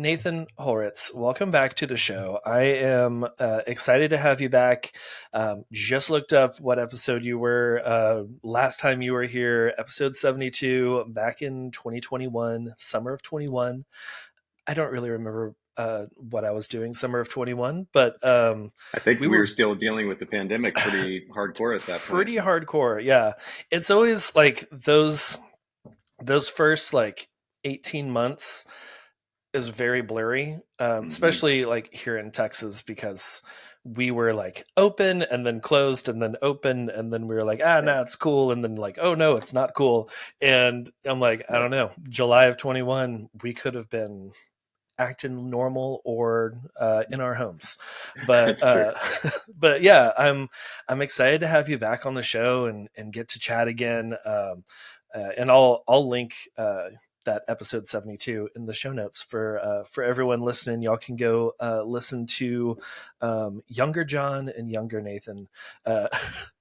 Nathan Holritz, welcome back to the show. I am excited to have you back. Just looked up what episode you were last time you were here, episode 72, back in 2021, summer of 21. I don't really remember what I was doing summer of 21, but I think we we were were still dealing with the pandemic pretty hardcore at that point. pretty hardcore. Yeah. It's always like those first like 18 months is very blurry, Hmm. especially like here in Texas because we were like open and then closed and then open and then we were like, ah, Yeah, no, it's cool. And then like, oh no, it's not cool. And I'm like, I yeah, don't know, July of 21, we could have been acting normal or in our homes. But that's true. but yeah, I'm excited to have you back on the show and get to chat again. And I'll link that episode 72 in the show notes for everyone listening. Y'all can go listen to younger John and younger Nathan uh,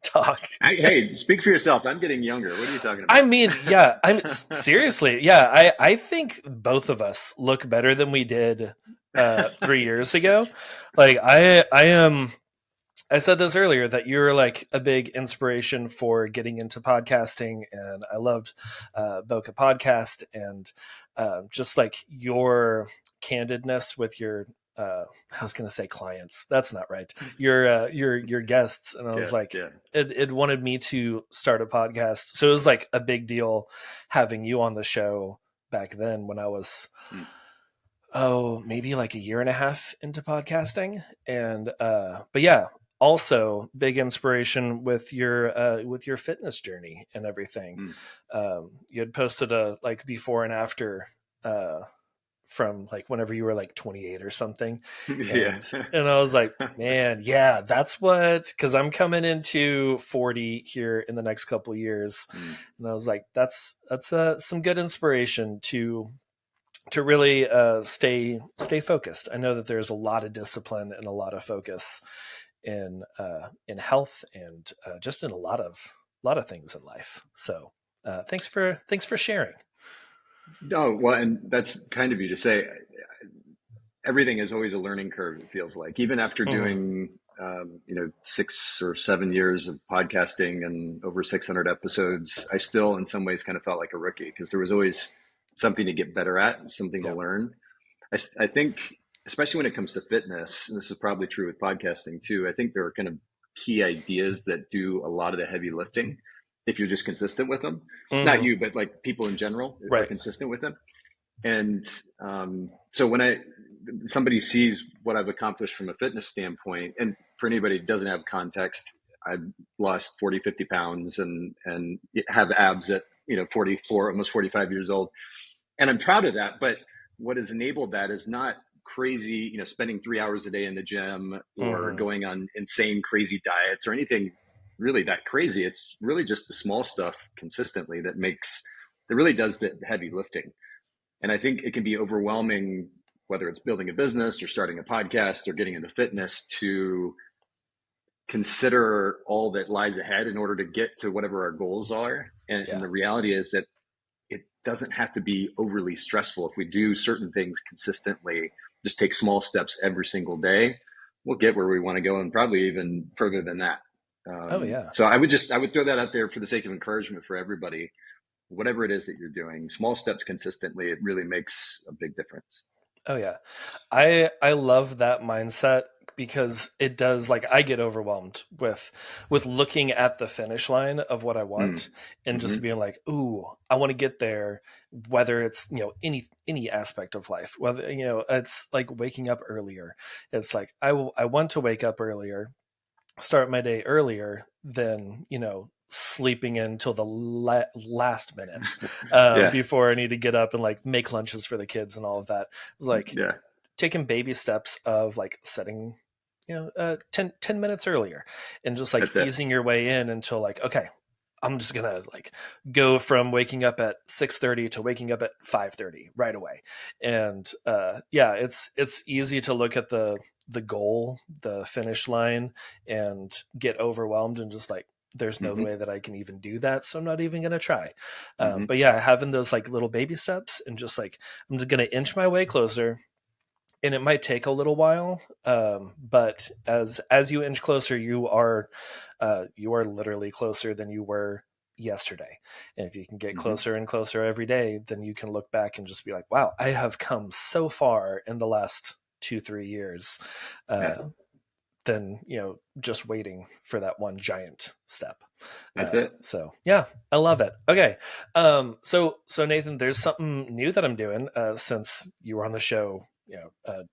talk. Hey, speak for yourself. I'm getting younger. What are you talking I about? mean, yeah, I'm seriously, yeah. I think both of us look better than we did 3 years ago. Like I am. I said this earlier that you're like a big inspiration for getting into podcasting, and I loved Boca Podcast and just like your candidness with your. I was going to say clients. That's not right. Your guests, and I was Yes, like, yeah. it wanted me to start a podcast, so it was like a big deal having you on the show back then when I was Mm. maybe like a year and a half into podcasting. And but yeah, also big inspiration with your fitness journey and everything. Mm. You had posted a like before and after uh from like whenever you were like 28 or something. Yeah. And I was like, man, yeah, that's what, because I'm coming into 40 here in the next couple of years. Mm. And I was like, that's some good inspiration to really stay focused. I know that there's a lot of discipline and a lot of focus in health and just in a lot of things in life. So thanks for sharing. No, well, and that's kind of you to say. Everything is always a learning curve, it feels like. Even after Hmm. doing, 6 or 7 years of podcasting and over 600 episodes, I still, in some ways, kind of felt like a rookie because there was always something to get better at, something to Yeah. learn. I think, especially when it comes to fitness, and this is probably true with podcasting too, I think there are kind of key ideas that do a lot of the heavy lifting if you're just consistent with them. Not Hmm. you, but like people in general are Right. consistent with them. And so when somebody sees what I've accomplished from a fitness standpoint, and for anybody who doesn't have context, I've lost 40, 50 pounds and have abs at 44, almost 45 years old, and I'm proud of that. But what has enabled that is not crazy, spending 3 hours a day in the gym or Hmm. going on insane, crazy diets or anything really that crazy. It's really just the small stuff consistently that really does the heavy lifting. And I think it can be overwhelming, whether it's building a business or starting a podcast or getting into fitness, to consider all that lies ahead in order to get to whatever our goals are. And Yeah. the reality is that it doesn't have to be overly stressful. If we do certain things consistently, just take small steps every single day, we'll get where we want to go and probably even further than that. Oh yeah. So I would throw that out there for the sake of encouragement for everybody. Whatever it is that you're doing, small steps consistently, it really makes a big difference. Oh yeah. I love that mindset because it does, like, I get overwhelmed with looking at the finish line of what I Mm. want and just Hmm. being like, "Ooh, I want to get there," whether it's, any aspect of life. Whether, it's like waking up earlier. It's like I want to wake up earlier, start my day earlier than sleeping until the last minute Yeah, before I need to get up and like make lunches for the kids and all of that. It's like yeah, taking baby steps of like setting 10 minutes earlier and just like that's it. easing your way in until like, okay, I'm just gonna like go from waking up at 6:30 to waking up at 5:30 right away. And yeah, it's easy to look at the goal, the finish line, and get overwhelmed and just like, there's no Hmm. way that I can even do that, so I'm not even gonna try. Hmm. But yeah, having those like little baby steps and just like, I'm just gonna inch my way closer. and it might take a little while, but as you inch closer, you are literally closer than you were yesterday. And if you can get Hmm. closer and closer every day, then you can look back and just be like, wow, I have come so far in the last 2-3 years, Yeah, uh, than just waiting for that one giant step. that's it. So yeah, I love it. Okay, so Nathan, there's something new that I'm doing since you were on the show,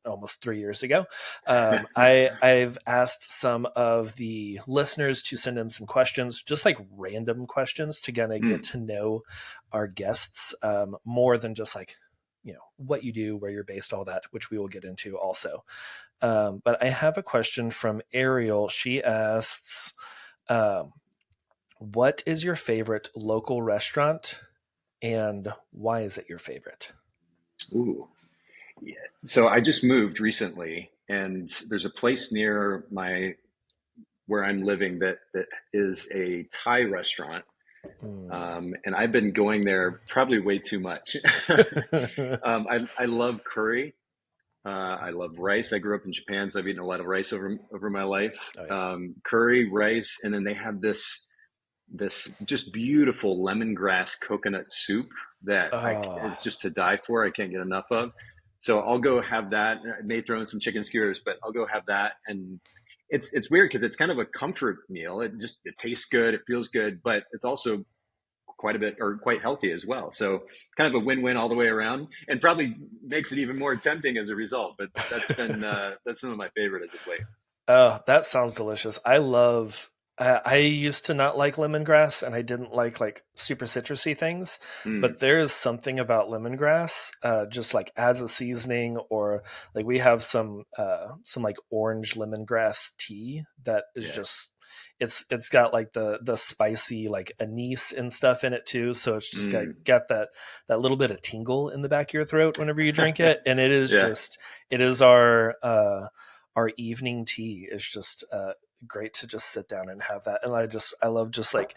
almost 3 years ago. I've asked some of the listeners to send in some questions, just like random questions, to kind of get Mm, to know our guests more than just like what you do, where you're based, all that, which we will get into also. But I have a question from Ariel. She asks, um, what is your favorite local restaurant and why is it your favorite? ooh. Yeah. So I just moved recently, and there's a place near my where I'm living that is a Thai restaurant, Mm. and I've been going there probably way too much. I love curry. I love rice. I grew up in Japan, so I've eaten a lot of rice over my life. Oh, yeah. Curry, rice, and then they have this just beautiful lemongrass coconut soup that Oh, it's just to die for. I can't get enough of. So I'll go have that. I may throw in some chicken skewers, but I'll go have that. And it's weird because it's kind of a comfort meal. It tastes good, it feels good, but it's also quite a bit or quite healthy as well. So kind of a win-win all the way around, and probably makes it even more tempting as a result. But that's one of my favorite as of late. oh, that sounds delicious. I love. I used to not like lemongrass, and I didn't like super citrusy things. But Mm, there is something about lemongrass, just like as a seasoning, or like we have some like orange lemongrass tea that is yeah, just it's got like the spicy like anise and stuff in it too. So it's just got mm. got that little bit of tingle in the back of your throat whenever you drink it, and Yeah, it is our evening tea. Is just great to just sit down and have that. And I love just like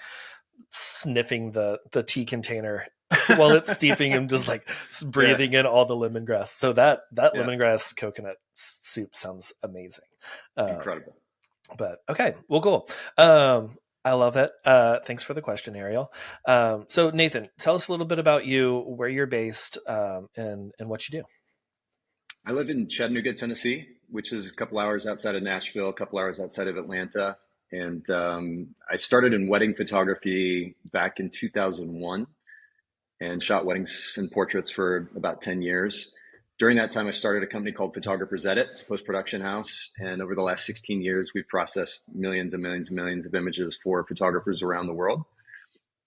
sniffing the tea container while it's steeping and just like yeah, breathing in all the lemongrass. So that yeah. lemongrass coconut soup sounds amazing. Um, Incredible. but okay, well, cool. I love it. Thanks for the question, Ariel. So Nathan, tell us a little bit about you, where you're based, and what you do. I live in Chattanooga, Tennessee, which is a couple hours outside of Nashville, a couple hours outside of Atlanta. And I started in wedding photography back in 2001 and shot weddings and portraits for about 10 years. During that time, I started a company called Photographers Edit, it's a post production house. And over the last 16 years, we've processed millions and millions and millions of images for photographers around the world.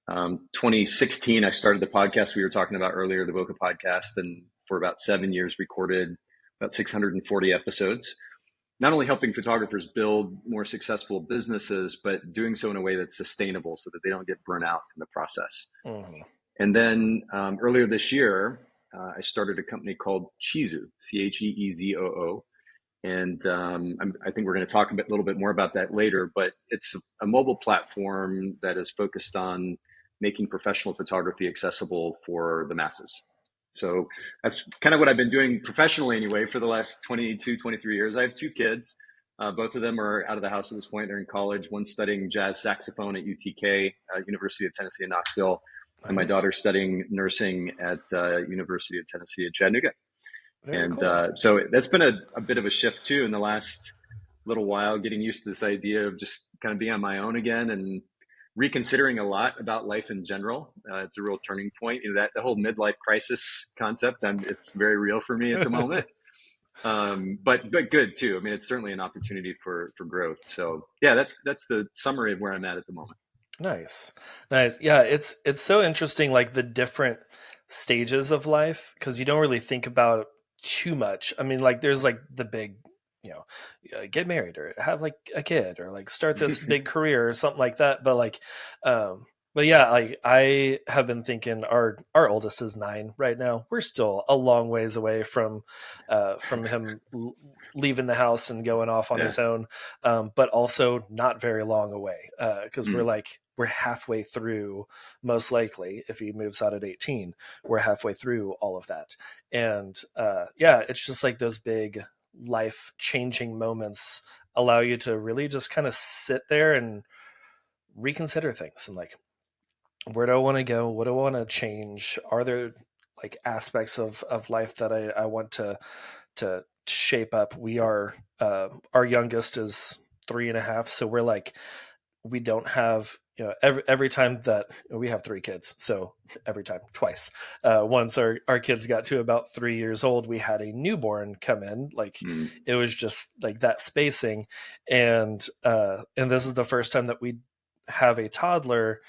2016, I started the podcast we were talking about earlier, the Voca podcast, and for about 7 years, recorded about 640 episodes. Not only helping photographers build more successful businesses, but doing so in a way that's sustainable so that they don't get burnt out in the process. Mhm. And then earlier this year, I started a company called Chizu, Cheezoo. And I think we're going to talk a little bit more about that later, but it's a mobile platform that is focused on making professional photography accessible for the masses. So that's kind of what I've been doing professionally anyway for the last 22, 23 years. I have two kids. Both of them are out of the house at this point. They're in college. One's studying jazz saxophone at UTK, University of Tennessee in Knoxville, and my Nice. daughter's studying nursing at University of Tennessee at Chattanooga. Very And cool. so that's been a bit of a shift too in the last little while, getting used to this idea of just kind of being on my own again and reconsidering a lot about life in general. It's a real turning point. You know, that the whole midlife crisis concept, it's very real for me at the moment. But good too. I mean, it's certainly an opportunity for growth. So yeah, that's the summary of where I'm at the moment. Nice. Nice. Yeah, it's so interesting like the different stages of life because you don't really think about it too much. I mean, like there's like the big, get married or have like a kid or like start this big career or something like that, but yeah, like I have been thinking our oldest is 9 right now. We're still a long ways away from him leaving the house and going off on Yeah. his own, but also not very long away because we're Mm. like we're halfway through, most likely, if he moves out at 18, we're halfway through all of that. And yeah, it's just like those big life changing moments allow you to really just kind of sit there and reconsider things and like, where do I want to go? What do I want to change? Are there like aspects of life that I want to shape up? We are our youngest is 3.5, so we're like, we don't have, every time that we have 3 kids, so every time twice, once our kids got to about 3 years old, we had a newborn come in, like Mm. it was just like that spacing. And this is the first time that we have a toddler,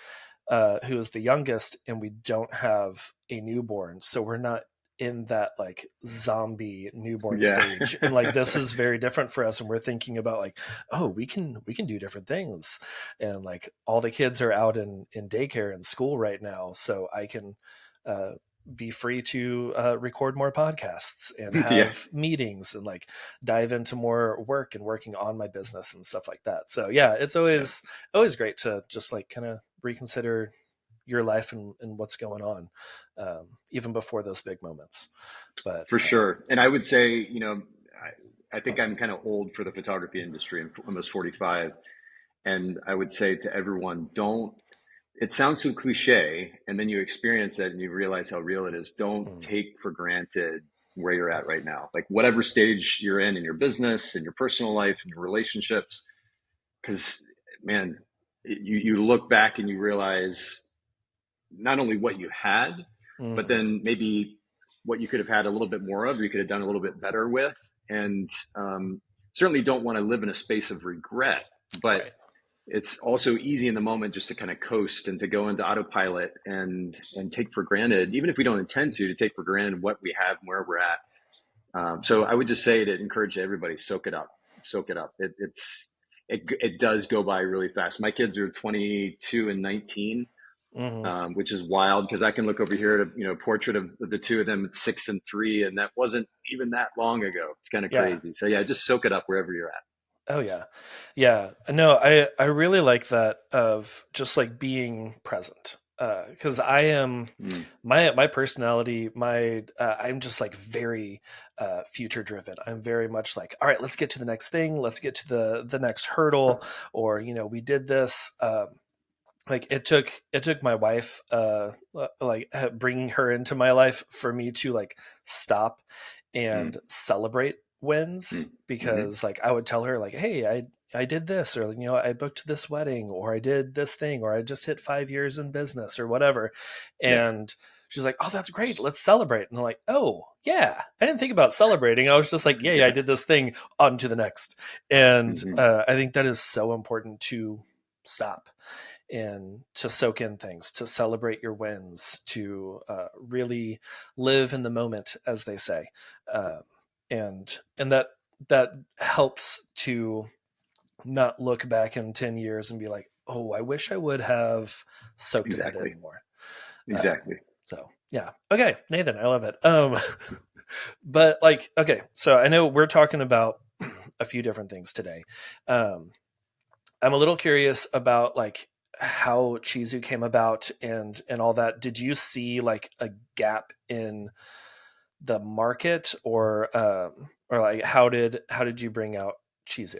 who is the youngest, and we don't have a newborn. So we're not in that like zombie newborn Yeah. stage. And like this is very different for us. And we're thinking about like, oh, we can do different things. And like all the kids are out in daycare and school right now. So I can uh be free to record more podcasts and Yeah. have meetings and like dive into more work and working on my business and stuff like that. So yeah, it's Yeah. always great to just like kind of reconsider your life and what's going on, even before those big moments. But For sure. And I would say, I think I'm kind of old for the photography industry. I'm almost 45. And I would say to everyone, don't, it sounds so cliche. And then you experience it and you realize how real it is. Don't mm, take for granted where you're at right now. Like whatever stage you're in your business, in your personal life, in your relationships, because man, you look back and you realize not only what you had, but mm, then maybe what you could have had a little bit more of, or you could have done a little bit better with. And certainly don't want to live in a space of regret, but right. it's also easy in the moment just to kind of coast and to go into autopilot and take for granted, even if we don't intend to take for granted what we have and where we're at. So I would just say to encourage everybody, soak it up, soak it up. It does go by really fast. My kids are 22 and 19, Hmm. which is wild because I can look over here at a portrait of the two of them at 6 and 3, and that wasn't even that long ago. It's kind of Yeah. crazy. So yeah, just soak it up wherever you're at. Oh yeah. Yeah. No, I really like that of just like being present. Because I am Mm, my personality, I'm just like very future driven. I'm very much like, all right, let's get to the next thing, let's get to the next hurdle, or we did this. Like it took my wife like bringing her into my life for me to like stop mm, and celebrate wins, mm, mm-hmm. because like I would tell her like, hey, I did this, or I booked this wedding, or I did this thing, or I just hit 5 years in business or whatever. Yeah. And she's like, oh, that's great, let's celebrate. And I'm like, oh yeah, I didn't think about celebrating. I was just like, yeah, I Yeah. did this thing, on to the next. And Hmm. I think that is so important to stop and to soak in things, to celebrate your wins, to really live in the moment, as they say, uh, and that helps to not look back in 10 years and be like, oh, I wish I would have soaked that Exactly. in more. Exactly. So yeah, okay, Nathan, I love it. But like, okay, so I know we're talking about a few different things today. Um, I'm a little curious about like how Chizu came about and all that. Did you see like a gap in the market, or like how did you bring out Chizu?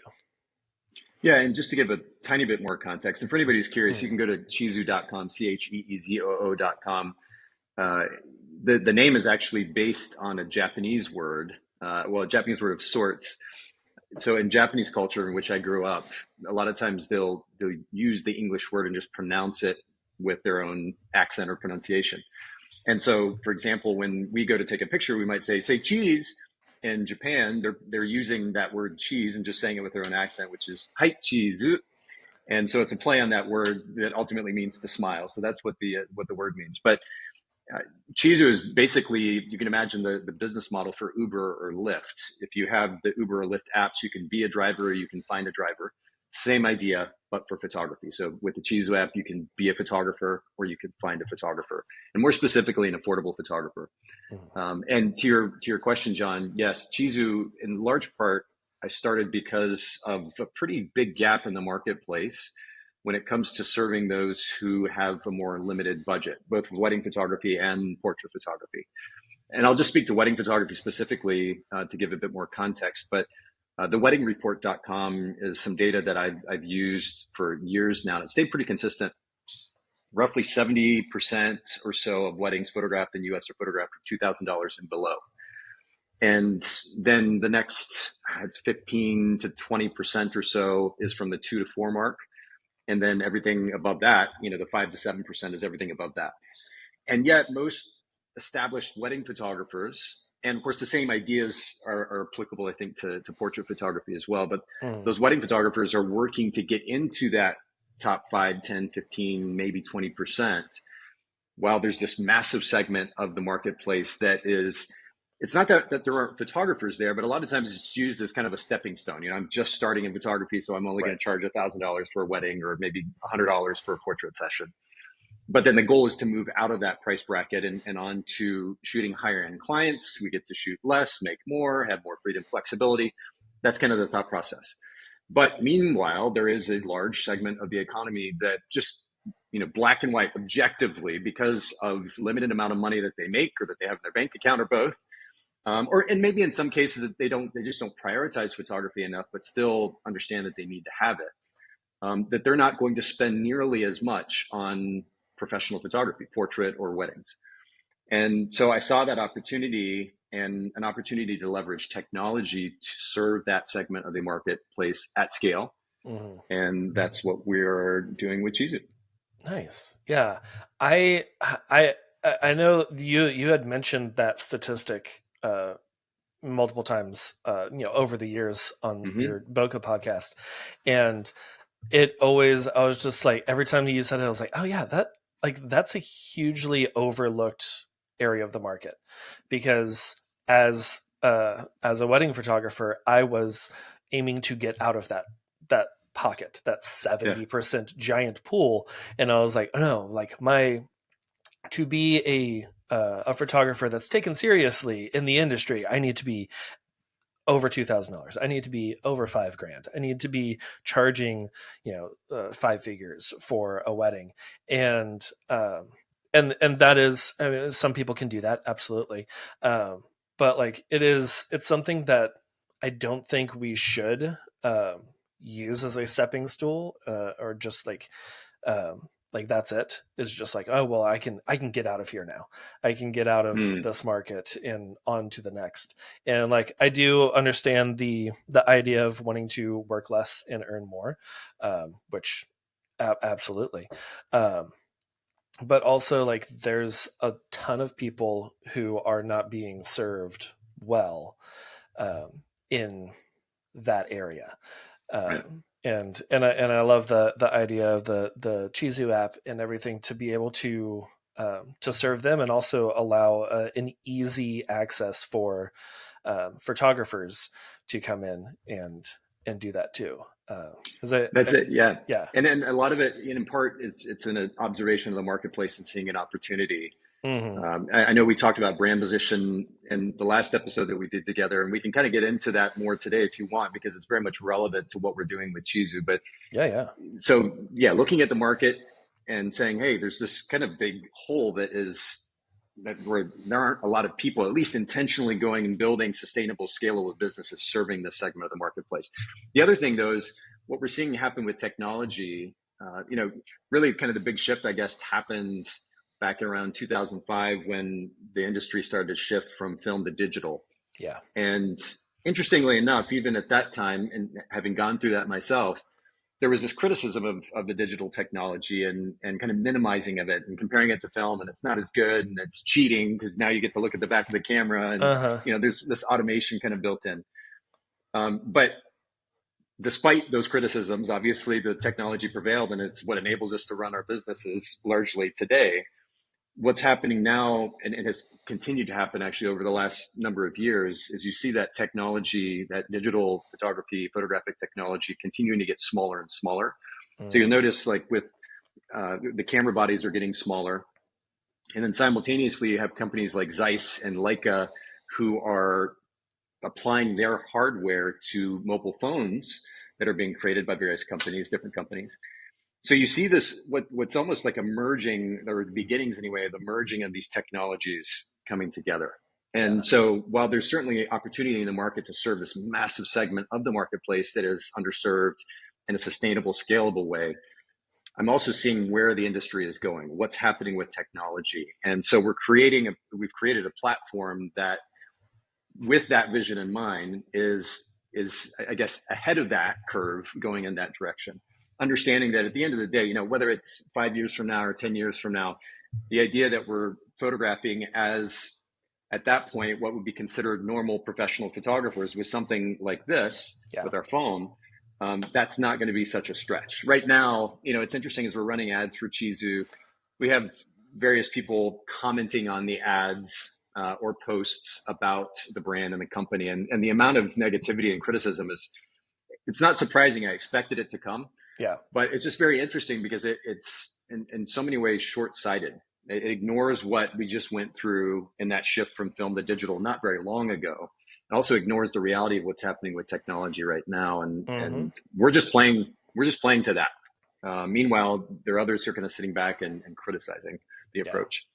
Yeah, and just to give a tiny bit more context, and for anybody who's curious, you Mm, can go to cheezoo.com, cheezoo.com. Uh, the name is actually based on a Japanese word, well, a Japanese word of sorts. So in Japanese culture in which I grew up, a lot of times they'll use the English word and just pronounce it with their own accent or pronunciation. And so, for example, when we go to take a picture, we might say cheese. In Japan, they're using that word cheese and just saying it with their own accent, which is hai cheese. And so it's a play on that word that ultimately means to smile. So that's what the word means. But uh, Chizu is basically, you can imagine the business model for Uber or Lyft. If you have the Uber or Lyft apps, you can be a driver or you can find a driver. Same idea, but for photography. So with the Chizu app, you can be a photographer or you can find a photographer, and more specifically, an affordable photographer. mm, And to your question, John, yes, Chizu in large part I started because of a pretty big gap in the marketplace when it comes to serving those who have a more limited budget, both wedding photography and portrait photography. And I'll just speak to wedding photography specifically to give a bit more context. But the weddingreport.com is some data that I've used for years now. It stayed pretty consistent. Roughly 70% or so of weddings photographed in the US are photographed for $2,000 and below. And then the next, it's 15 to 20% or so is from the 2 to 4 mark. And then everything above that, the 5 to 7% is everything above that. And yet most established wedding photographers, and of course the same ideas are applicable, I think, to portrait photography as well, but those wedding photographers are working to get into that top 5, 10, 15, maybe 20%, while there's this massive segment of the marketplace that is, it's not that there aren't photographers there, but a lot of times it's used as kind of a stepping stone. I'm just starting in photography, so I'm only going to charge $1,000 for a wedding or maybe $100 for a portrait session. But then the goal is to move out of that price bracket and on to shooting higher end clients. We get to shoot less, make more, have more freedom, flexibility. That's kind of the thought process. But meanwhile, there is a large segment of the economy that just, black and white objectively, because of limited amount of money that they make or that they have in their bank account or both, and maybe in some cases they just don't prioritize photography enough, but still understand that they need to have it. That they're not going to spend nearly as much on professional photography, portrait or weddings. And so I saw that opportunity and an opportunity to leverage technology to serve that segment of the marketplace at scale. And that's what we're doing with Chizu. Nice. Yeah. I know you had mentioned that statistic multiple times over the years on your Boca podcast, and I was just like, every time you said it, I was like, oh yeah, that's a hugely overlooked area of the market, because as a wedding photographer, I was aiming to get out of that pocket, that 70% giant pool. And I was like, oh no, like to be a photographer that's taken seriously in the industry, I need to be over $2,000. I need to be over $5,000. I need to be charging, 5 figures for a wedding. And that is, I mean, some people can do that. Absolutely. But like, it's something that I don't think we should, use as a stepping stool, or just like that's it, is just like, oh well, I can get out of here now. I can get out of this market and on to the next. And like, I do understand the idea of wanting to work less and earn more, which absolutely. But also, like, there's a ton of people who are not being served well in that area. And I love the idea of the Chizu app and everything, to be able to serve them, and also allow an easy access for photographers to come in and do that too. That's it. Yeah. Yeah. And then a lot of it, in part, it's an observation of the marketplace and seeing an opportunity. I know we talked about brand position in the last episode that we did together, and we can kind of get into that more today if you want, because it's very much relevant to what we're doing with Chizu. But so looking at the market and saying, hey, there's this kind of big hole where there aren't a lot of people, at least intentionally going and building sustainable, scalable businesses serving this segment of the marketplace. The other thing, though, is what we're seeing happen with technology. Really kind of the big shift, I guess, happened back around 2005 when the industry started to shift from film to digital. Yeah. And interestingly enough, even at that time, and having gone through that myself, there was this criticism of the digital technology and kind of minimizing of it and comparing it to film, and it's not as good and it's cheating because now you get to look at the back of the camera and there's this automation kind of built in. But despite those criticisms, obviously the technology prevailed, and it's what enables us to run our businesses largely today. What's happening now, and it has continued to happen actually over the last number of years, is you see that technology, that digital photography, photographic technology, continuing to get smaller and smaller. So you'll notice, like, with the camera bodies are getting smaller, and then simultaneously you have companies like Zeiss and Leica who are applying their hardware to mobile phones that are being created by various companies, different companies. So you see this, what's almost like a merging, or the beginnings anyway, of the merging of these technologies coming together. Yeah. And so while there's certainly opportunity in the market to serve this massive segment of the marketplace that is underserved in a sustainable, scalable way, I'm also seeing where the industry is going, what's happening with technology. And so we've created a platform that, with that vision in mind, is I guess ahead of that curve, going in that direction, understanding that at the end of the day, whether it's 5 years from now or 10 years from now, the idea that we're photographing as, at that point, what would be considered normal professional photographers with something like this, Yeah. with our phone, that's not going to be such a stretch. Right now, it's interesting, as we're running ads for Chizu, we have various people commenting on the ads, or posts about the brand and the company, and the amount of negativity and criticism it's not surprising. I expected it to come, Yeah. but it's just very interesting because it's in so many ways short-sighted. It ignores what we just went through in that shift from film to digital not very long ago. It also ignores the reality of what's happening with technology right now, Mm-hmm. and we're just playing to that. Meanwhile, there are others who are kind of sitting back and criticizing the Yeah. approach.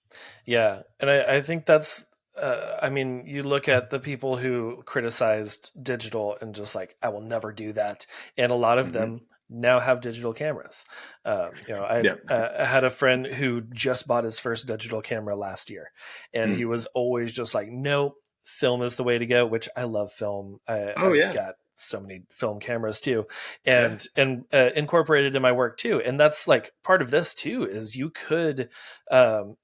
Yeah. And I think that's, I mean, you look at the people who criticized digital and just like, I will never do that. And a lot of Mm-hmm. them now have digital cameras. Yeah. I had a friend who just bought his first digital camera last year, and he Mm. was always just like, no, film is the way to go, which I love film. Oh I've yeah. got so many film cameras too, Yeah. and incorporated in my work too. And that's like part of this too, is you could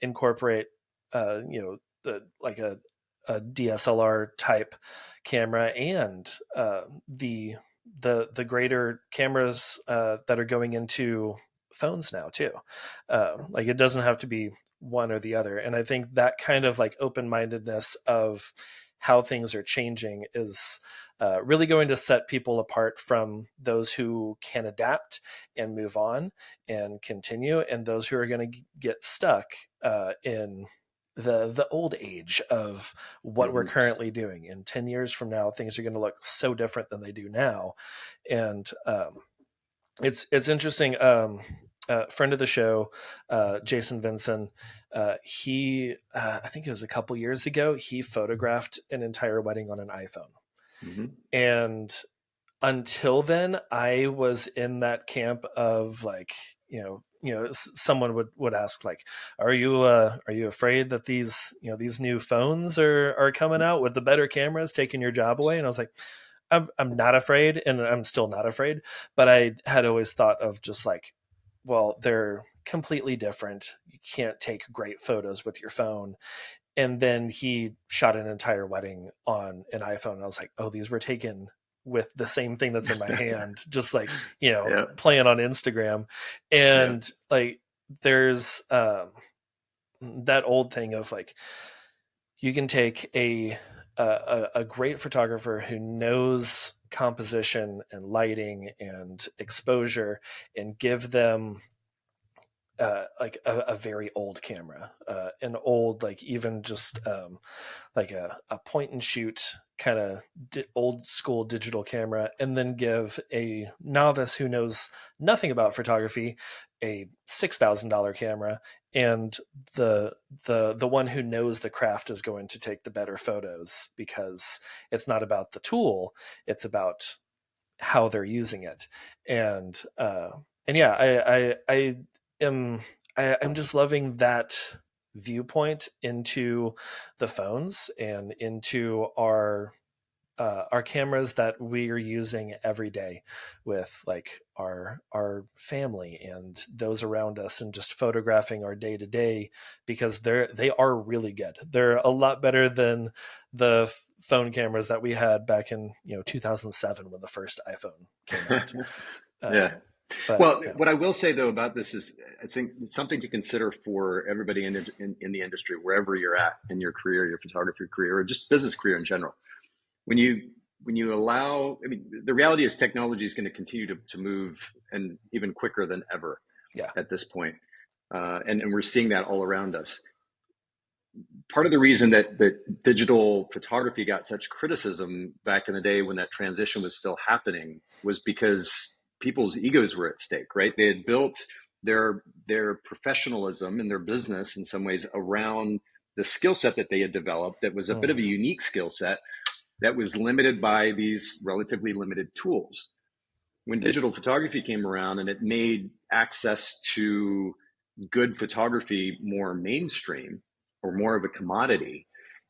incorporate the like a DSLR type camera and the greater cameras that are going into phones now too. Like it doesn't have to be one or the other. And I think that kind of like open mindedness of how things are changing is really going to set people apart from those who can adapt and move on and continue, and those who are going to get stuck in the old age of what we're Mm-hmm. currently doing. In 10 years from now, things are going to look so different than they do now. And it's interesting. Friend of the show, Jason Vinson, he I think it was a couple years ago, he photographed an entire wedding on an iPhone. Mm-hmm. And until then, I was in that camp of like, someone would ask like, are you afraid that these new phones are coming out with the better cameras taking your job away? And I was like, I'm not afraid, and I'm still not afraid, but I had always thought of just like, well, they're completely different. You can't take great photos with your phone. And then he shot an entire wedding on an iPhone. And I was like, oh, these were taken with the same thing that's in my hand, just like, Yeah. playing on Instagram. Yeah. And like, there's that old thing of like, you can take a great photographer who knows composition and lighting and exposure and give them like a very old camera, an old, like even just like a point and shoot kind of old school digital camera, and then give a novice who knows nothing about photography a $6,000 camera, and the one who knows the craft is going to take the better photos, because it's not about the tool, it's about how they're using it. And yeah, I am I'm just loving that viewpoint into the phones and into our cameras that we are using every day with like our family and those around us, and just photographing our day to day, because they are really good. They're a lot better than the phone cameras that we had back in 2007 when the first iPhone came out. Yeah. But Well, what I will say though about this is, I think it's something to consider for everybody in the industry, wherever you're at in your career, your photography career, or just business career in general. When you allow, I mean, the reality is technology is going to continue to move, and even quicker than ever yeah, at this point. And we're seeing that all around us. Part of the reason that digital photography got such criticism back in the day when that transition was still happening was because people's egos were at stake, right? They had built their professionalism and their business in some ways around the skill set that they had developed that was a bit of a Mhm. unique skill set that was limited by these relatively limited tools. When digital photography came around and it made access to good photography more mainstream or more of a commodity,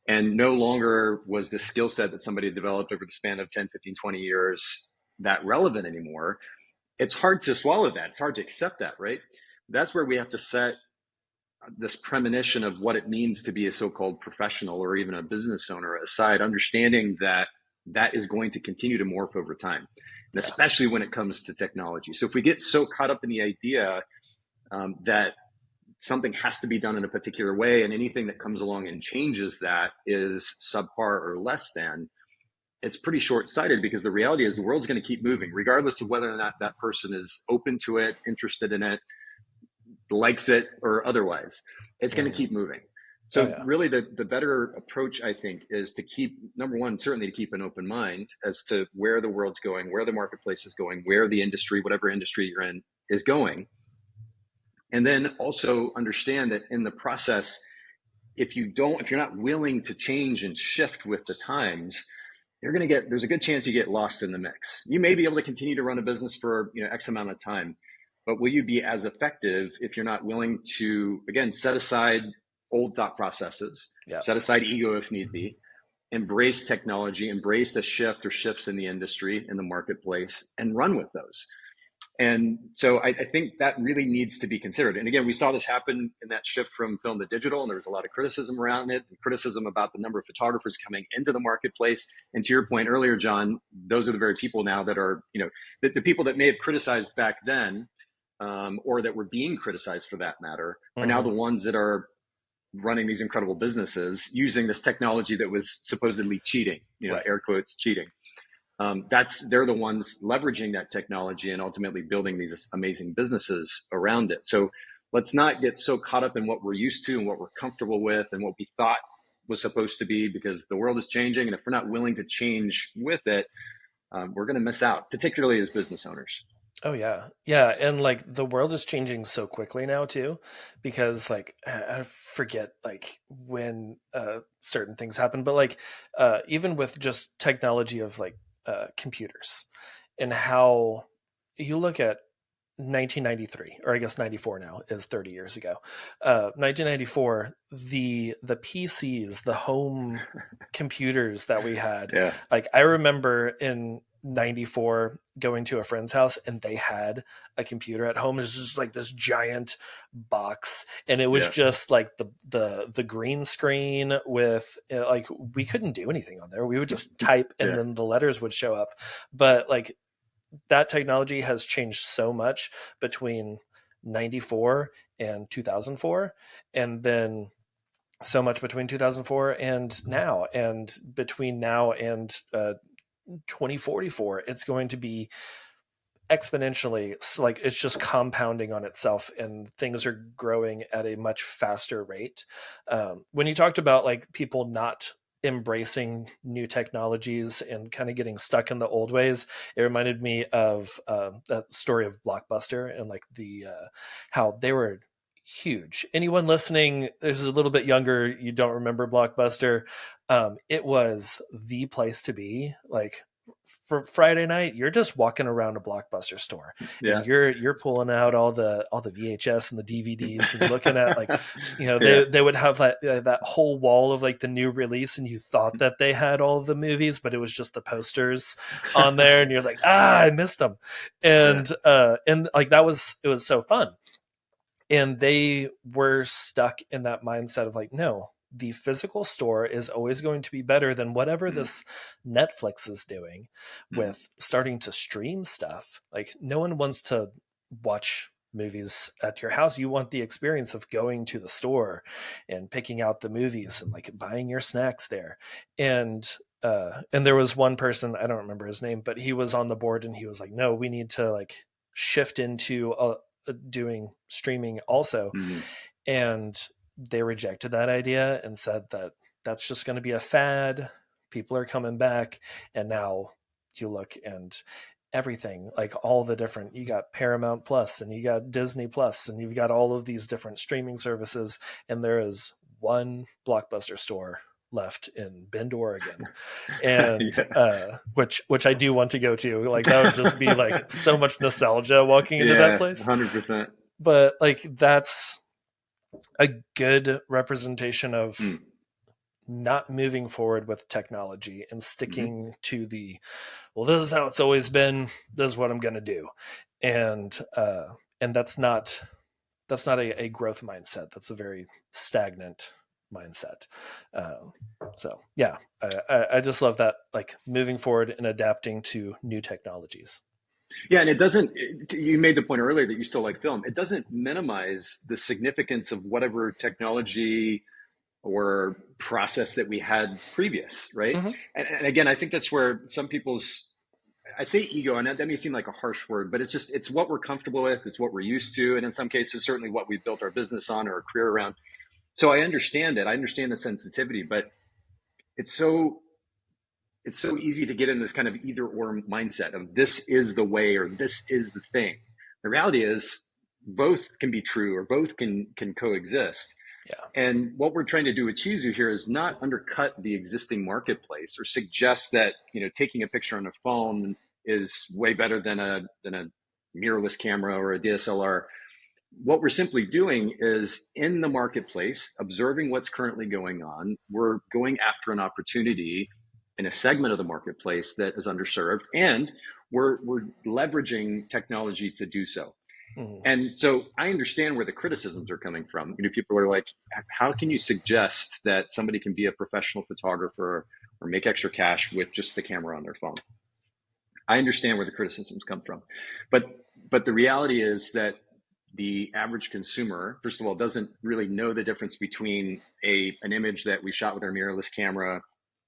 and no longer was the skill set that somebody developed over the span of 10, 15, 20 years that relevant anymore, it's hard to swallow that. It's hard to accept that, right? That's where we have to set this premonition of what it means to be a so-called professional or even a business owner aside, understanding that that is going to continue to morph over time, and Yeah. especially when it comes to technology. So if we get so caught up in the idea that something has to be done in a particular way, and anything that comes along and changes that is subpar or less than, it's pretty short-sighted, because the reality is the world's going to keep moving regardless of whether or not that person is open to it, interested in it, likes it, or otherwise. It's going to Mhm. keep moving. Oh So yeah. really the better approach, I think, is to keep, number one, certainly to keep an open mind as to where the world's going, where the marketplace is going, where the industry, whatever industry you're in, is going. And then also understand that in the process, if you're not willing to change and shift with the times, there's a good chance you get lost in the mix. You may be able to continue to run a business for, X amount of time, but will you be as effective if you're not willing to, again, set aside old thought processes, Yeah. set aside ego if need be, embrace technology, embrace the shift or shifts in the industry, in the marketplace, and run with those. And so I think that really needs to be considered. And again, we saw this happen in that shift from film to digital, and there was a lot of criticism around it, and criticism about the number of photographers coming into the marketplace. And to your point earlier, John, those are the very people now that are, the people that may have criticized back then, or that were being criticized for that matter, are now the Mhm. ones that are running these incredible businesses using this technology that was supposedly cheating, Right. air quotes cheating. They're the ones leveraging that technology and ultimately building these amazing businesses around it. So let's not get so caught up in what we're used to and what we're comfortable with and what we thought was supposed to be, because the world is changing, and if we're not willing to change with it, we're going to miss out, particularly as business owners. Oh yeah. Yeah, and like the world is changing so quickly now too, because like I forget like when certain things happen, but like even with just technology of like computers and how you look at 1993, or I guess 94 now is 30 years ago. 1994, the PCs, the home computers that we had, Yeah, like I remember in 94 going to a friend's house and they had a computer at home. It was just like this giant box, and it was yeah, just like the green screen with like we couldn't do anything on there. We would just type and yeah. then the letters would show up. But like that technology has changed so much between 94 and 2004, and then so much between 2004 and now, and between now and 2044 it's going to be exponentially, like it's just compounding on itself and things are growing at a much faster rate. When you talked about like people not embracing new technologies and kind of getting stuck in the old ways, it reminded me of that story of Blockbuster and like the how they were huge. Anyone listening is a little bit younger, you don't remember Blockbuster. It was the place to be. Like for Friday night, you're just walking around a Blockbuster store and Yeah. you're pulling out all the VHS and the DVDs and looking at like, Yeah. they would have that whole wall of like the new release, and you thought that they had all the movies, but it was just the posters on there, and you're like, I missed them, Yeah. and like it was so fun, and they were stuck in that mindset of like, no, the physical store is always going to be better than whatever Mm, this Netflix is doing mm, with starting to stream stuff. Like no one wants to watch movies at your house. You want the experience of going to the store and picking out the movies and like buying your snacks there. And there was one person, I don't remember his name, but he was on the board and he was like, no, we need to like shift into doing streaming also. mm, And they rejected that idea and said that that's just going to be a fad. People are coming back. And now you look, and everything, like all the different, you got Paramount Plus and you got Disney Plus and you've got all of these different streaming services, and there is one Blockbuster store left in Bend, Oregon, and Yeah. which I do want to go to. Like that would just be like so much nostalgia walking into that Yeah, place. 100%. But like that's a good representation of Mm. not moving forward with technology and Hmm. sticking to the, well, this is how it's always been, this is what I'm going to do. And that's not a growth mindset. That's a very stagnant mindset. So yeah, I just love that, like moving forward and adapting to new technologies. Yeah, and it doesn't, you made the point earlier that you still like film. It doesn't minimize the significance of whatever technology or process that we had previous, right? Mm-hmm. And again, I think that's where some people's, I say ego, and that may seem like a harsh word, but it's what we're comfortable with, it's what we're used to, and in some cases, certainly what we've built our business on or our career around. So I understand it. I understand the sensitivity, but it's so it's so easy to get in this kind of either or mindset of this is the way or this is the thing. The reality is both can be true or both can coexist. Yeah. And what we're trying to do with Chizu here is not undercut the existing marketplace or suggest that, taking a picture on a phone is way better than a mirrorless camera or a DSLR. What we're simply doing is in the marketplace, observing what's currently going on. We're going after an opportunity in a segment of the marketplace that is underserved, and we're leveraging technology to do so. Mm-hmm. And so I understand where the criticisms are coming from. People are like, how can you suggest that somebody can be a professional photographer or make extra cash with just the camera on their phone? I understand where the criticisms come from. But the reality is that the average consumer, first of all, doesn't really know the difference between an image that we shot with our mirrorless camera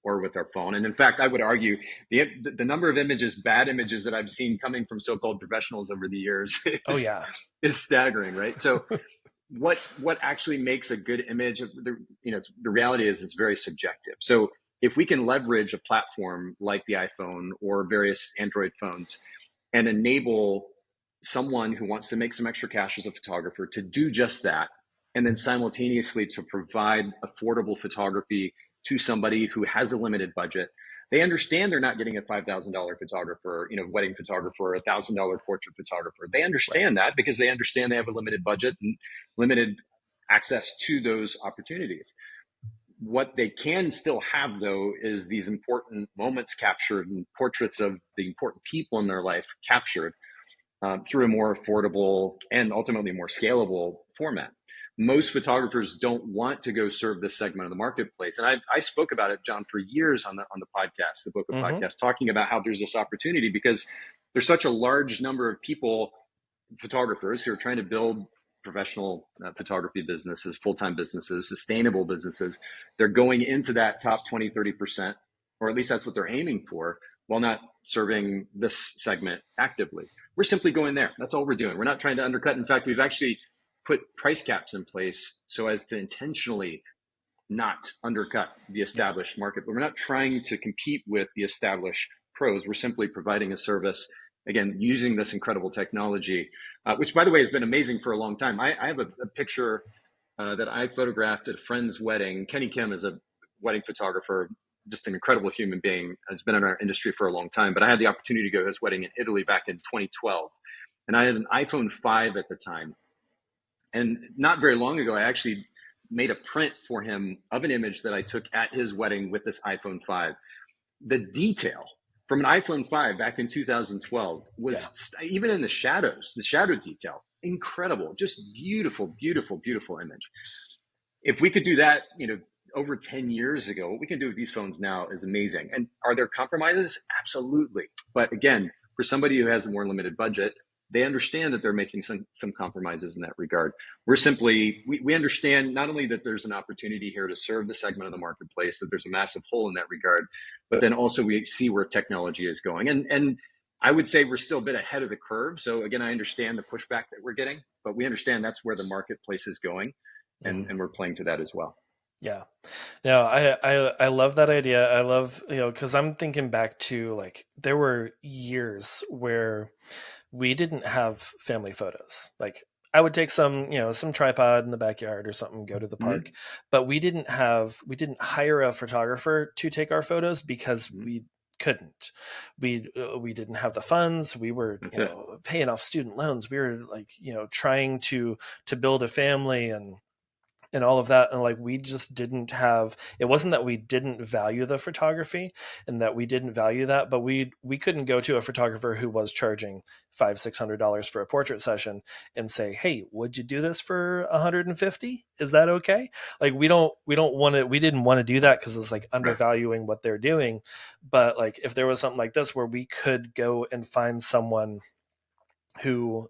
or with our phone. And in fact, I would argue the number of images, bad images that I've seen coming from so-called professionals over the years Oh is, yeah. is staggering, right? So what actually makes a good image? The reality is it's very subjective. So if we can leverage a platform like the iPhone or various Android phones and enable someone who wants to make some extra cash as a photographer to do just that, and then simultaneously to provide affordable photography to somebody who has a limited budget. They understand they're not getting a $5,000 photographer, wedding photographer, or $1,000 portrait photographer. They Right. understand that because they understand they have a limited budget and limited access to those opportunities. What they can still have, though, is these important moments captured and portraits of the important people in their life captured through a more affordable and ultimately more scalable format. Most photographers don't want to go serve this segment of the marketplace. And I spoke about it, John, for years on the podcast, the Book of Mm-hmm. Podcast, talking about how there's this opportunity because there's such a large number of people, photographers, who are trying to build professional photography businesses, full-time businesses, sustainable businesses. They're going into that top 20, 30%, or at least that's what they're aiming for, while not serving this segment actively. We're simply going there. That's all we're doing. We're not trying to undercut. In fact, we've actually put price caps in place so as to intentionally not undercut the Yeah. established market. But we're not trying to compete with the established pros. We're simply providing a service, again, using this incredible technology, which, by the way, has been amazing for a long time. I have a picture that I photographed at a friend's wedding. Kenny Kim is a wedding photographer, just an incredible human being. Has been in our industry for a long time. But I had the opportunity to go to his wedding in Italy back in 2012. And I had an iPhone 5 at the time. And not very long ago, I actually made a print for him of an image that I took at his wedding with this iPhone 5. The detail from an iPhone 5 back in 2012 Yeah. was, even in the shadows, the shadow detail, incredible, just beautiful, beautiful, beautiful image. If we could do that, over 10 years ago, what we can do with these phones now is amazing. And are there compromises? Absolutely. But again, for somebody who has a more limited budget, they understand that they're making some compromises in that regard. We understand not only that there's an opportunity here to serve the segment of the marketplace, that there's a massive hole in that regard, but then also we see where technology is going. And I would say we're still a bit ahead of the curve. So again, I understand the pushback that we're getting, but we understand that's where the marketplace is going, Mm-hmm. and we're playing to that as well. Yeah. No, I love that idea. I love, because I'm thinking back to like there were years where we didn't have family photos. Like I would take some tripod in the backyard or something, go to the park, Mm-hmm. but we didn't hire a photographer to take our photos because Mm-hmm. we couldn't. We didn't have the funds. We were, That's it. paying off student loans. We were like, trying to build a family and all of that, and like we just didn't have, it wasn't that we didn't value the photography and that we didn't value that, but we couldn't go to a photographer who was charging $500-600 for a portrait session and say, hey, would you do this for 150? Is that okay? Like we don't want to, we didn't want to do that because it's like Right. undervaluing what they're doing. But like if there was something like this where we could go and find someone who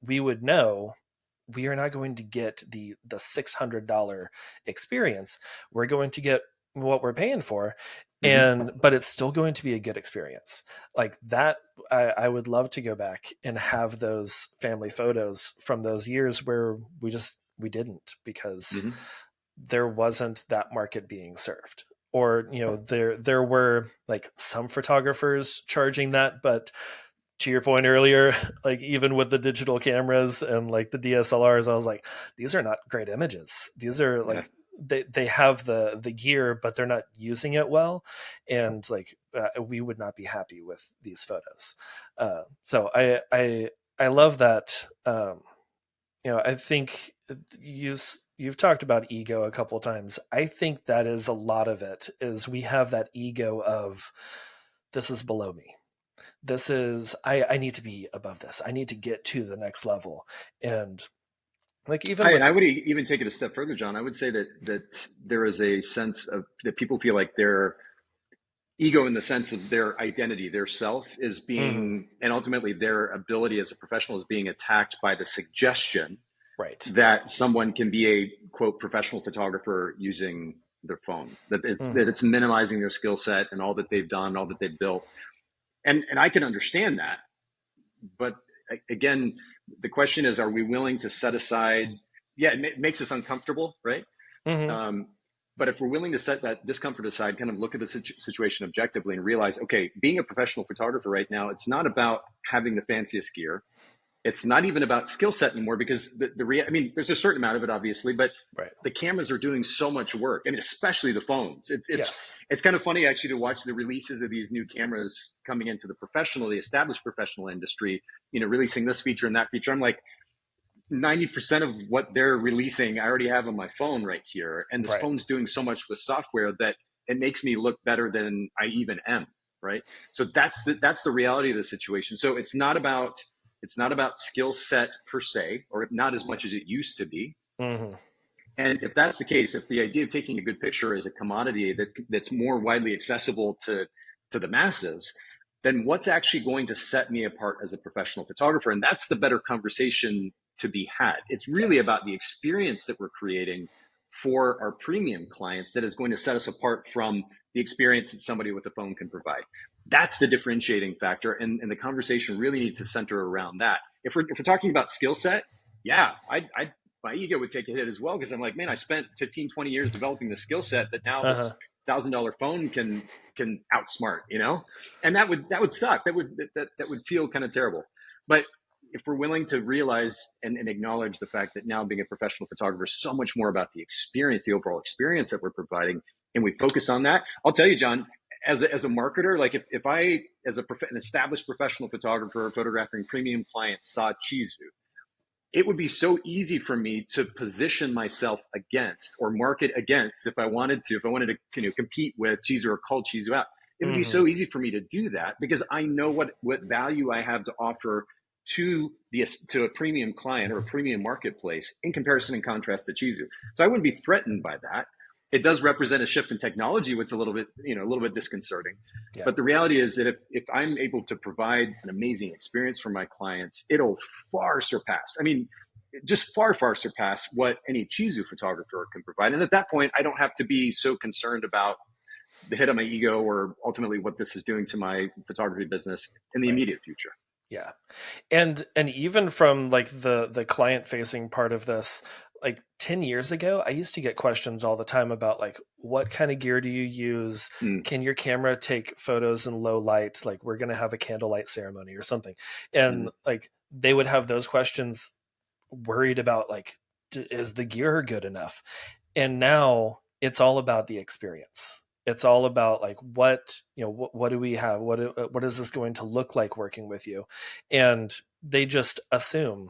we would know we are not going to get the $600 experience. We're going to get what we're paying for, Mm-hmm. and but it's still going to be a good experience. Like that, I would love to go back and have those family photos from those years where we didn't, because Mm-hmm. there wasn't that market being served. Or there were like some photographers charging that, but to your point earlier, like even with the digital cameras and like the DSLRs, I was like, these are not great images. These are Yeah. like they have the gear, but they're not using it well, and like we would not be happy with these photos. So I love that. I think you've talked about ego a couple of times. I think that is a lot of it. Is we have that ego of this is below me, this is I need to be above this, I need to get to the next level. And like even I with would even take it a step further, John. I would say that there is a sense of that people feel like their ego, in the sense of their identity, their self, is mhm, being, and ultimately their ability as a professional is being attacked by the suggestion right, that someone can be a quote professional photographer using their phone. That mhm, it's minimizing their skill set and all that they've done, all that they've built, and I can understand that. But again, the question is, are we willing to set aside? Yeah, it makes us uncomfortable, right? mhm, Um, but if we're willing to set that discomfort aside, kind of look at the situation objectively and realize, okay, being a professional photographer right now, it's not about having the fanciest gear. It's not even about skill set anymore, because I mean, there's a certain amount of it, obviously, but right, the cameras are doing so much work, and especially the phones. yes, It's kind of funny actually to watch the releases of these new cameras coming into the established professional industry. Releasing this feature and that feature. I'm like, 90% of what they're releasing, I already have on my phone right here. And this right, phone's doing so much with software that it makes me look better than I even am. Right. So that's the reality of the situation. So it's not about skill set per se, or not as much as it used to be. mhm, And if that's the case, if the idea of taking a good picture is a commodity that's more widely accessible to the masses, then what's actually going to set me apart as a professional photographer? And that's the better conversation to be had. It's really yes, about the experience that we're creating for our premium clients that is going to set us apart from the experience that somebody with a phone can provide. That's the differentiating factor. And the conversation really needs to center around that. If we're talking about skill set, yeah, I my ego would take a hit as well, because I'm like, man, I spent 15, 20 years developing the skill set that now uh-huh, this $1,000 phone can outsmart. And that would suck. That would feel kind of terrible. But if we're willing to realize and acknowledge the fact that now being a professional photographer is so much more about the experience, the overall experience that we're providing, and we focus on that, I'll tell you, John, as a marketer, like if I, as an established professional photographer photographing premium clients, saw Chizu, it would be so easy for me to position myself against or market against, if I wanted to compete with Chizu or call Chizu out. It would be mhm, so easy for me to do that, because I know what value I have to offer to a premium client or a premium marketplace in comparison and contrast to Chizu. So I wouldn't be threatened by that. It does represent a shift in technology, which is a little bit disconcerting. yeah, But the reality is that if I'm able to provide an amazing experience for my clients, it'll far surpass. I mean, just far, far surpass what any Chizu photographer can provide. And at that point, I don't have to be so concerned about the hit on my ego, or ultimately what this is doing to my photography business in the right, immediate future. yeah. And even from like the client facing part of this, like 10 years ago, I used to get questions all the time about like, what kind of gear do you use? Mm, Can your camera take photos in low light? Like, we're going to have a candlelight ceremony or something. And mm, like, they would have those questions, worried about like, is the gear good enough? And now it's all about the experience. It's all about like, what do we have? What is this going to look like working with you? And they just assume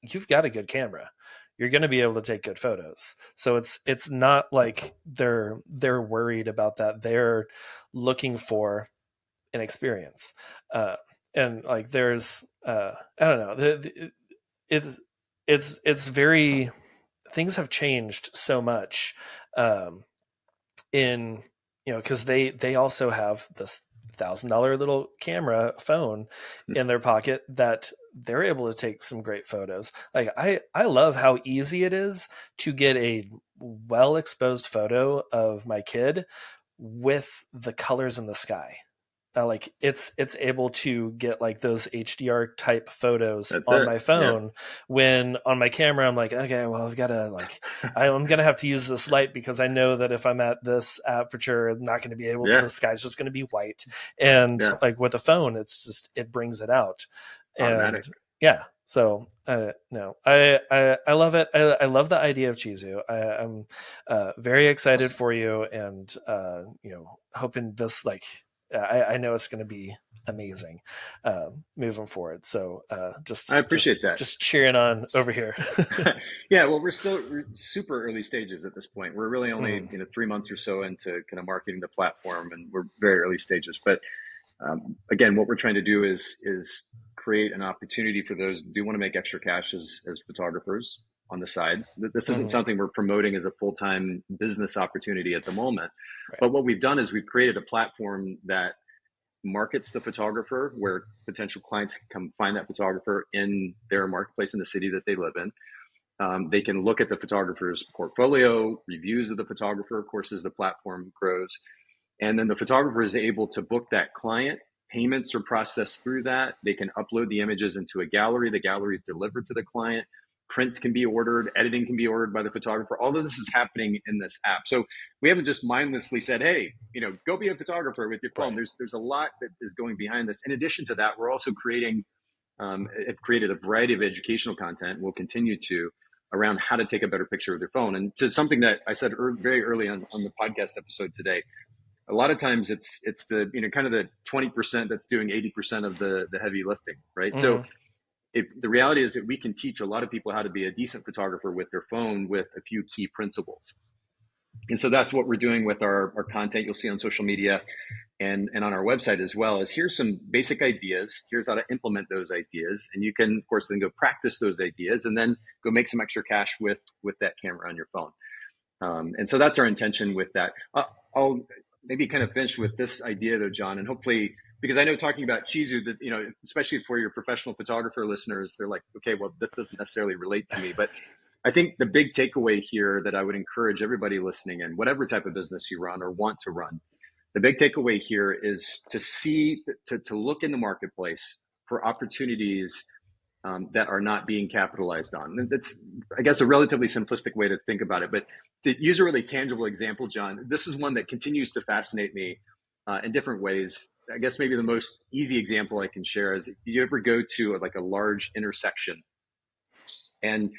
you've got a good camera, you're going to be able to take good photos. So it's not like they're worried about that. They're looking for an experience. uh and like there's I don't know, it's it's very, things have changed so much, um in, because they also have this $1,000 little camera phone mm. in their pocket that they're able to take some great photos. Like I love how easy it is to get a well exposed photo of my kid with the colors in the sky. Like it's able to get like those HDR type photos That's on it. my Yeah. phone, when on my camera I'm like, okay, well, I've got to like, I'm gonna have to use this light because I know that if I'm at this aperture, I'm not going to be able, Yeah. the sky's just going to be white. And Yeah. like with a phone, it's just, it brings it out. Automatic. And yeah, so no, I love it. I love the idea of Chizu. I'm very excited Awesome. for you, and hoping this, like, I know it's going to be amazing moving forward. So I appreciate that. just cheering on over here. Yeah, well, we're super early stages at this point. We're really only, Mm, 3 months or so into kind of marketing the platform, and we're very early stages. But again, what we're trying to do is create an opportunity for those who do want to make extra cash as photographers on the side. This isn't mhm, something we're promoting as a full-time business opportunity at the moment. right. But what we've done is we've created a platform that markets the photographer, where potential clients can come find that photographer in their marketplace in the city that they live in. They can look at the photographer's portfolio, reviews of the photographer, of course, as the platform grows. And then the photographer is able to book that client. Payments are processed through that. They can upload the images into a gallery. The gallery is delivered to the client. Prints can be ordered. Editing can be ordered by the photographer. All of this is happening in this app. So we haven't just mindlessly said, "Hey, go be a photographer with your phone." Right. There's a lot that is going behind this. In addition to that, we're also have created a variety of educational content. We'll continue to, around how to take a better picture with your phone. And to something that I said very early on the podcast episode today, a lot of times it's the kind of the 20% that's doing 80% of the heavy lifting, right? So Hmm. if the reality is that we can teach a lot of people how to be a decent photographer with their phone with a few key principles. And so that's what we're doing with our content you'll see on social media and on our website as well. Is here's some basic ideas, here's how to implement those ideas, and you can of course then go practice those ideas and then go make some extra cash with that camera on your phone. And so that's our intention with that. I'll maybe kind of finish with this idea though, John, and hopefully, because I know talking about Chizu, that especially for your professional photographer listeners, they're like, okay, well, this doesn't necessarily relate to me. But I think the big takeaway here that I would encourage everybody listening in, whatever type of business you run or want to run, the big takeaway here is to see, to look in the marketplace for opportunities that are not being capitalized on. And that's, I guess, a relatively simplistic way to think about it. But to use a really tangible example, John, this is one that continues to fascinate me in different ways. I guess maybe the most easy example I can share is if you ever go to like a large intersection and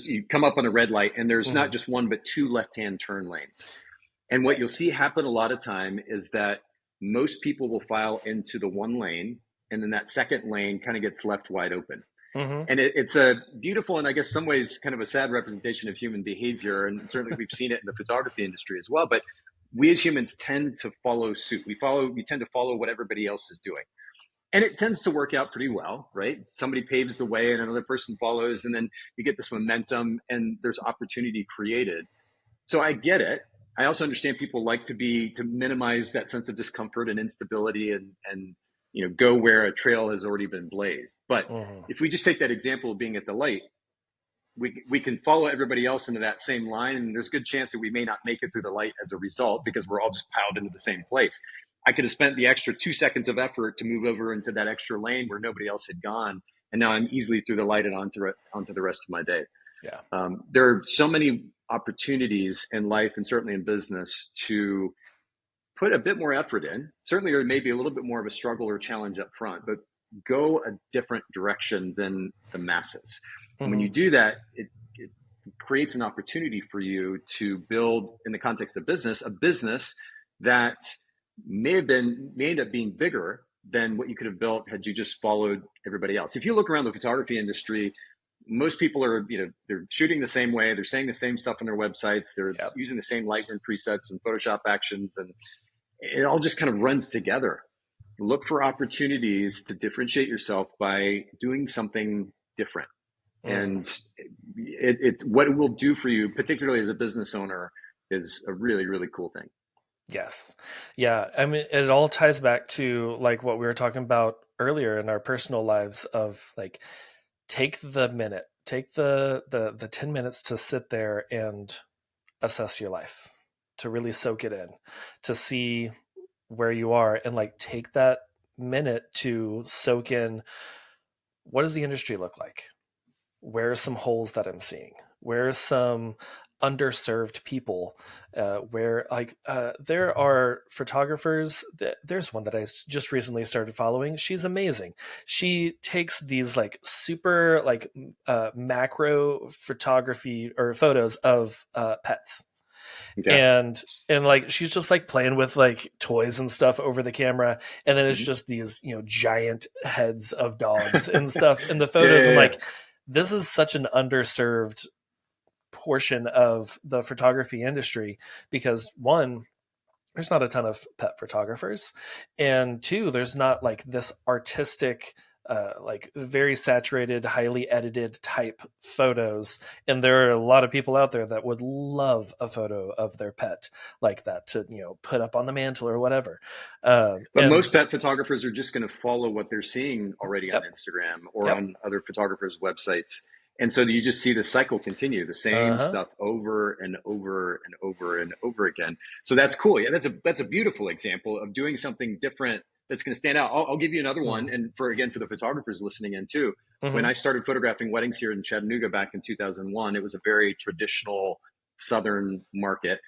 you come up on a red light and there's not Hmm. just one but two left-hand turn lanes. And what you'll Right. see happen a lot of time is that most people will file into the one lane, and then that second lane kind of gets left wide open. Hmm. And it's a beautiful and I guess some ways kind of a sad representation of human behavior. And certainly we've seen it in the photography industry as well. But we as humans tend to follow suit. We tend to follow what everybody else is doing. And it tends to work out pretty well, right? Somebody paves the way and another person follows, and then you get this momentum and there's opportunity created. So I get it. I also understand people like to minimize that sense of discomfort and instability and go where a trail has already been blazed. But Hmm. if we just take that example of being at the light, we can follow everybody else into that same line, and there's a good chance that we may not make it through the light as a result because we're all just piled into the same place. I could have spent the extra 2 seconds of effort to move over into that extra lane where nobody else had gone, and now I'm easily through the light and onto the rest of my day. Yeah. There are so many opportunities in life and certainly in business to put a bit more effort in. Certainly, there may be a little bit more of a struggle or challenge up front, but go a different direction than the masses. And when Hmm. you do that, it creates an opportunity for you to build, in the context of business, a business that may end up being bigger than what you could have built had you just followed everybody else. If you look around the photography industry, most people are, they're shooting the same way, they're saying the same stuff on their websites, they're Yep. using the same Lightroom presets and Photoshop actions, and it all just kind of runs together. Look for opportunities to differentiate yourself by doing something different. Mm. And what it will do for you, particularly as a business owner, is a really, really cool thing. Yes. Yeah. I mean, it all ties back to like what we were talking about earlier in our personal lives of like, take the minute, take the 10 minutes to sit there and assess your life, to really soak it in, to see where you are, and like take that minute to soak in, what does the industry look like? Where are some holes that I'm seeing? Where are some underserved people? Where like there are photographers. There's one that I just recently started following. She's amazing. She takes these like super like macro photography or photos of pets, Okay. and like she's just like playing with like toys and stuff over the camera, and then it's Mm-hmm. just these giant heads of dogs and stuff in the Yeah, photos. yeah, I'm yeah. like, this is such an underserved portion of the photography industry, because one, there's not a ton of pet photographers, and two, there's not like this artistic like very saturated, highly edited type photos, and there are a lot of people out there that would love a photo of their pet like that to put up on the mantle or whatever. But And most pet photographers are just going to follow what they're seeing already on yep, Instagram or yep, on other photographers' websites. And so you just see the cycle continue, the same uh-huh, stuff over and over and over and over again. So that's cool. Yeah, that's a beautiful example of doing something different that's going to stand out. I'll give you another one, mm, and for the photographers listening in too. When mm-hmm, I started photographing weddings here in Chattanooga back in 2001, it was a very traditional Southern market.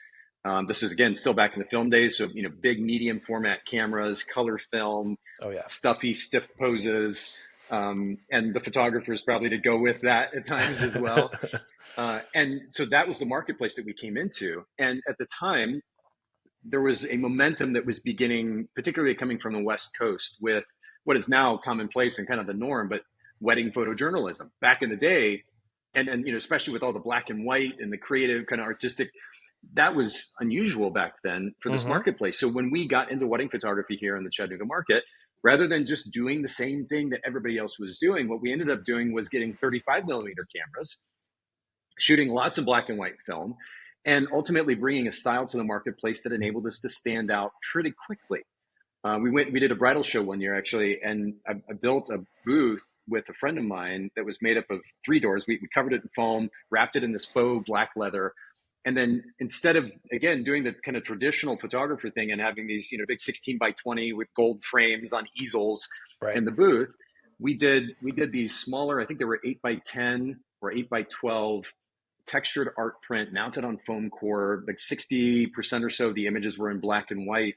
This is again still back in the film days, so big medium format cameras, color film, oh yeah. stuffy, stiff poses, and the photographers probably to go with that at times as well. And so that was the marketplace that we came into. And at the time, there was a momentum that was beginning, particularly coming from the West Coast, with what is now commonplace and kind of the norm, but wedding photojournalism. Back in the day, and especially with all the black and white and the creative kind of artistic, that was unusual back then for this Mm-hmm. marketplace. So when we got into wedding photography here in the Chattanooga market, rather than just doing the same thing that everybody else was doing, what we ended up doing was getting 35 millimeter cameras, shooting lots of black and white film, and ultimately bringing a style to the marketplace that enabled us to stand out pretty quickly. We did a bridal show one year actually, and I built a booth with a friend of mine that was made up of three doors. We covered it in foam, wrapped it in this faux black leather, and then instead of again doing the kind of traditional photographer thing and having these big 16 by 20 with gold frames on easels Right. in the booth, we did these smaller. I think they were 8 by 10 or 8 by 12 textured art print mounted on foam core. Like 60% or so of the images were in black and white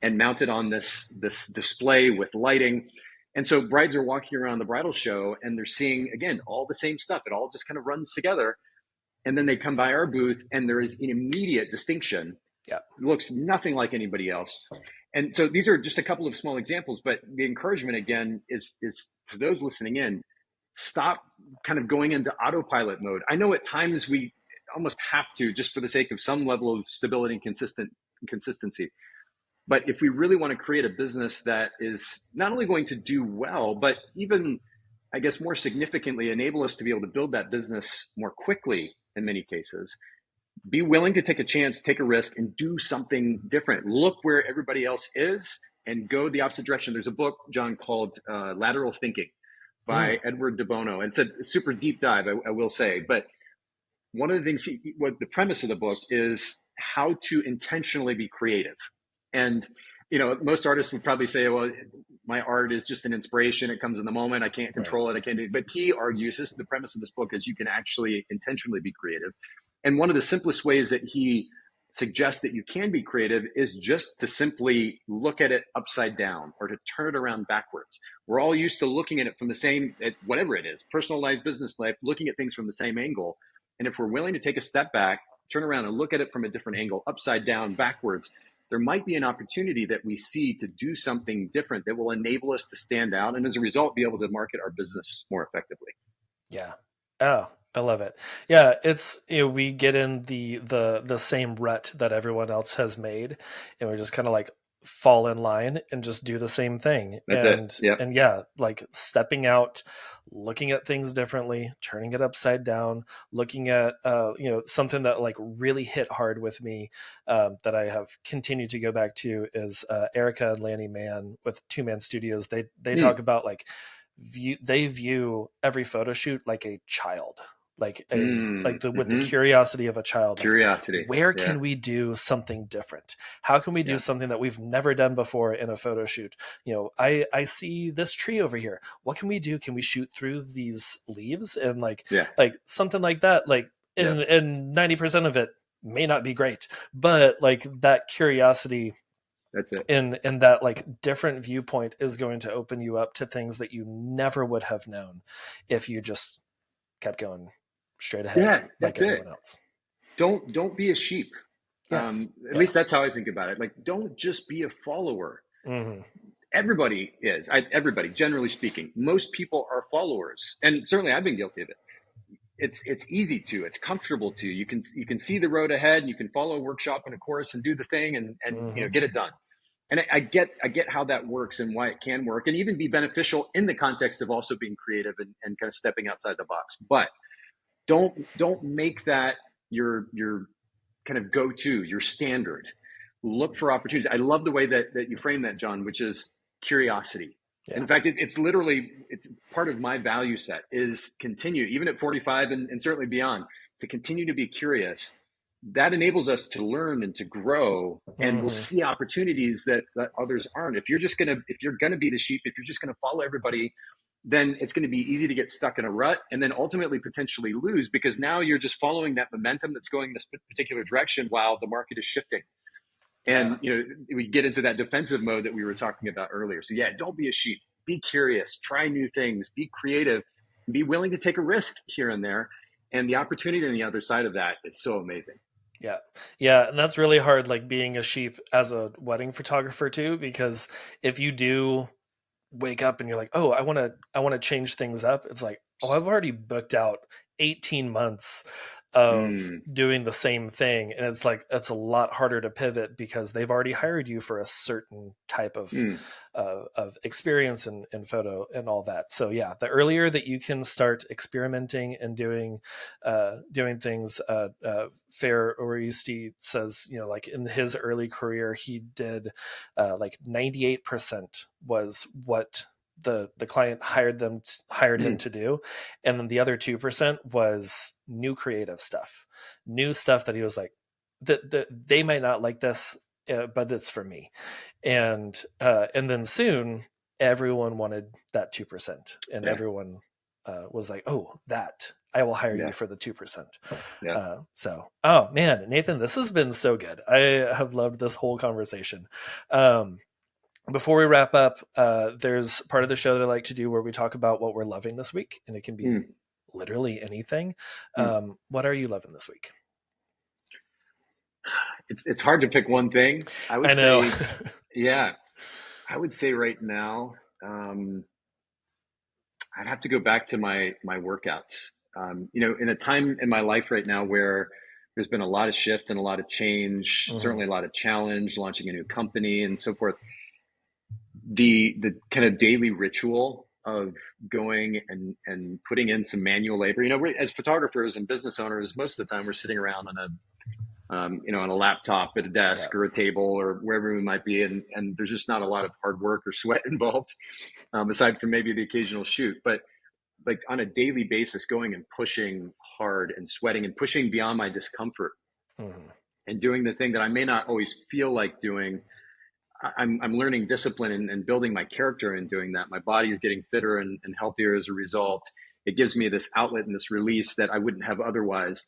and mounted on this display with lighting. And so brides are walking around the bridal show and they're seeing again all the same stuff. It all just kind of runs together. And then they come by our booth and there is an immediate distinction. Yeah. It looks nothing like anybody else. And so these are just a couple of small examples, but the encouragement again is to those listening in, stop kind of going into autopilot mode. I know at times we almost have to just for the sake of some level of stability and consistency. But if we really want to create a business that is not only going to do well, but even, I guess, more significantly enable us to be able to build that business more quickly in many cases, be willing to take a chance, take a risk, and do something different. Look where everybody else is and go the opposite direction. There's a book, John, called Lateral Thinking Mm, by Edward de Bono. And it's a super deep dive, I will say. But one of the things, what the premise of the book is how to intentionally be creative. And most artists would probably say, well, my art is just an inspiration. It comes in the moment. I can't Right. control it. I can't do it. But he argues this, the premise of this book is you can actually intentionally be creative. And one of the simplest ways that he suggests that you can be creative is just to simply look at it upside down or to turn it around backwards. We're all used to looking at it from the same, at whatever it is, personal life, business life, looking at things from the same angle. And if we're willing to take a step back, turn around and look at it from a different angle, upside down, backwards, there might be an opportunity that we see to do something different that will enable us to stand out and as a result be able to market our business more effectively. Yeah. Oh, I love it. Yeah, it's we get in the same rut that everyone else has made, and we just kind of like fall in line and just do the same thing. That's it. Yep. And yeah, like stepping out, looking at things differently, turning it upside down, looking at something that like really hit hard with me, that I have continued to go back to is Erica and Lanny Mann with Two Man Studios. They talk about like they view every photo shoot like a child, like with the Mm-hmm. curiosity of a child, like Curiosity. where Yeah. can we do something different, how can we do Yeah. something that we've never done before in a photo shoot. I see this tree over here, what can we do, can we shoot through these leaves, and Yeah. like something like that, like Yeah. and 90% of it may not be great, but like that curiosity That's it. and that like different viewpoint is going to open you up to things that you never would have known if you just kept going straight ahead Yeah. like That's it. everyone else. Don't be a sheep. Yes. At Yeah. least that's how I think about it. Like, don't just be a follower. Hmm. Everybody is. Everybody, generally speaking, most people are followers, and certainly I've been guilty of it. It's easy to, it's comfortable to. You can see the road ahead, and you can follow a workshop and a course and do the thing, and Hmm. get it done. And I get how that works and why it can work, and even be beneficial in the context of also being creative and kind of stepping outside the box. But don't make that your kind of go to, your standard. Look for opportunities. I love the way that you frame that, John, which is curiosity. Yeah. In fact, it's literally, it's part of my value set is continue, even at 45 and certainly beyond, to continue to be curious. That enables us to learn and to grow, and we'll Hmm. see opportunities that others aren't. If you're gonna be the sheep, if you're just gonna follow everybody, then it's going to be easy to get stuck in a rut and then ultimately potentially lose, because now you're just following that momentum that's going this particular direction while the market is shifting. Yeah. And we get into that defensive mode that we were talking about earlier. So yeah, don't be a sheep. Be curious, try new things, be creative, be willing to take a risk here and there. And the opportunity on the other side of that is so amazing. Yeah. Yeah. And that's really hard, like being a sheep as a wedding photographer too, because if you do wake up and you're like, oh, I want to change things up, it's like, oh, I've already booked out 18 months of Mm, doing the same thing, and it's like it's a lot harder to pivot because they've already hired you for a certain type mm, of experience and photo and all that. So yeah, the earlier that you can start experimenting and doing things, Fair Oristi says, like in his early career he did like 98% was what the client hired him mm. to do, and then the other 2% was new creative stuff, new stuff that he was like, that they might not like this, but it's for me. And then soon everyone wanted that 2%, and Yeah, everyone was like, oh, that I will hire you yeah, for the 2%. yeah. So, oh man, Nathan, this has been so good. I have loved this whole conversation. Um, Before we wrap up, there's part of the show that I like to do where we talk about what we're loving this week, and it can be Mm, literally anything. mm. What are you loving this week? It's hard to pick one thing. I I would know. say, yeah, I would say right now, I'd have to go back to my workouts. In a time in my life right now where there's been a lot of shift and a lot of change, Hmm. certainly a lot of challenge, launching a new company and so forth. The kind of daily ritual of going and putting in some manual labor. We as photographers and business owners, most of the time we're sitting around on a laptop at a Yeah. desk or a table or wherever we might be, and there's just not a lot of hard work or sweat involved, aside from maybe the occasional shoot. But like on a daily basis, going and pushing hard and sweating and pushing beyond my discomfort Hmm. and doing the thing that I may not always feel like doing, I'm learning discipline and building my character and doing that. My body is getting fitter and healthier as a result. It gives me this outlet and this release that I wouldn't have otherwise.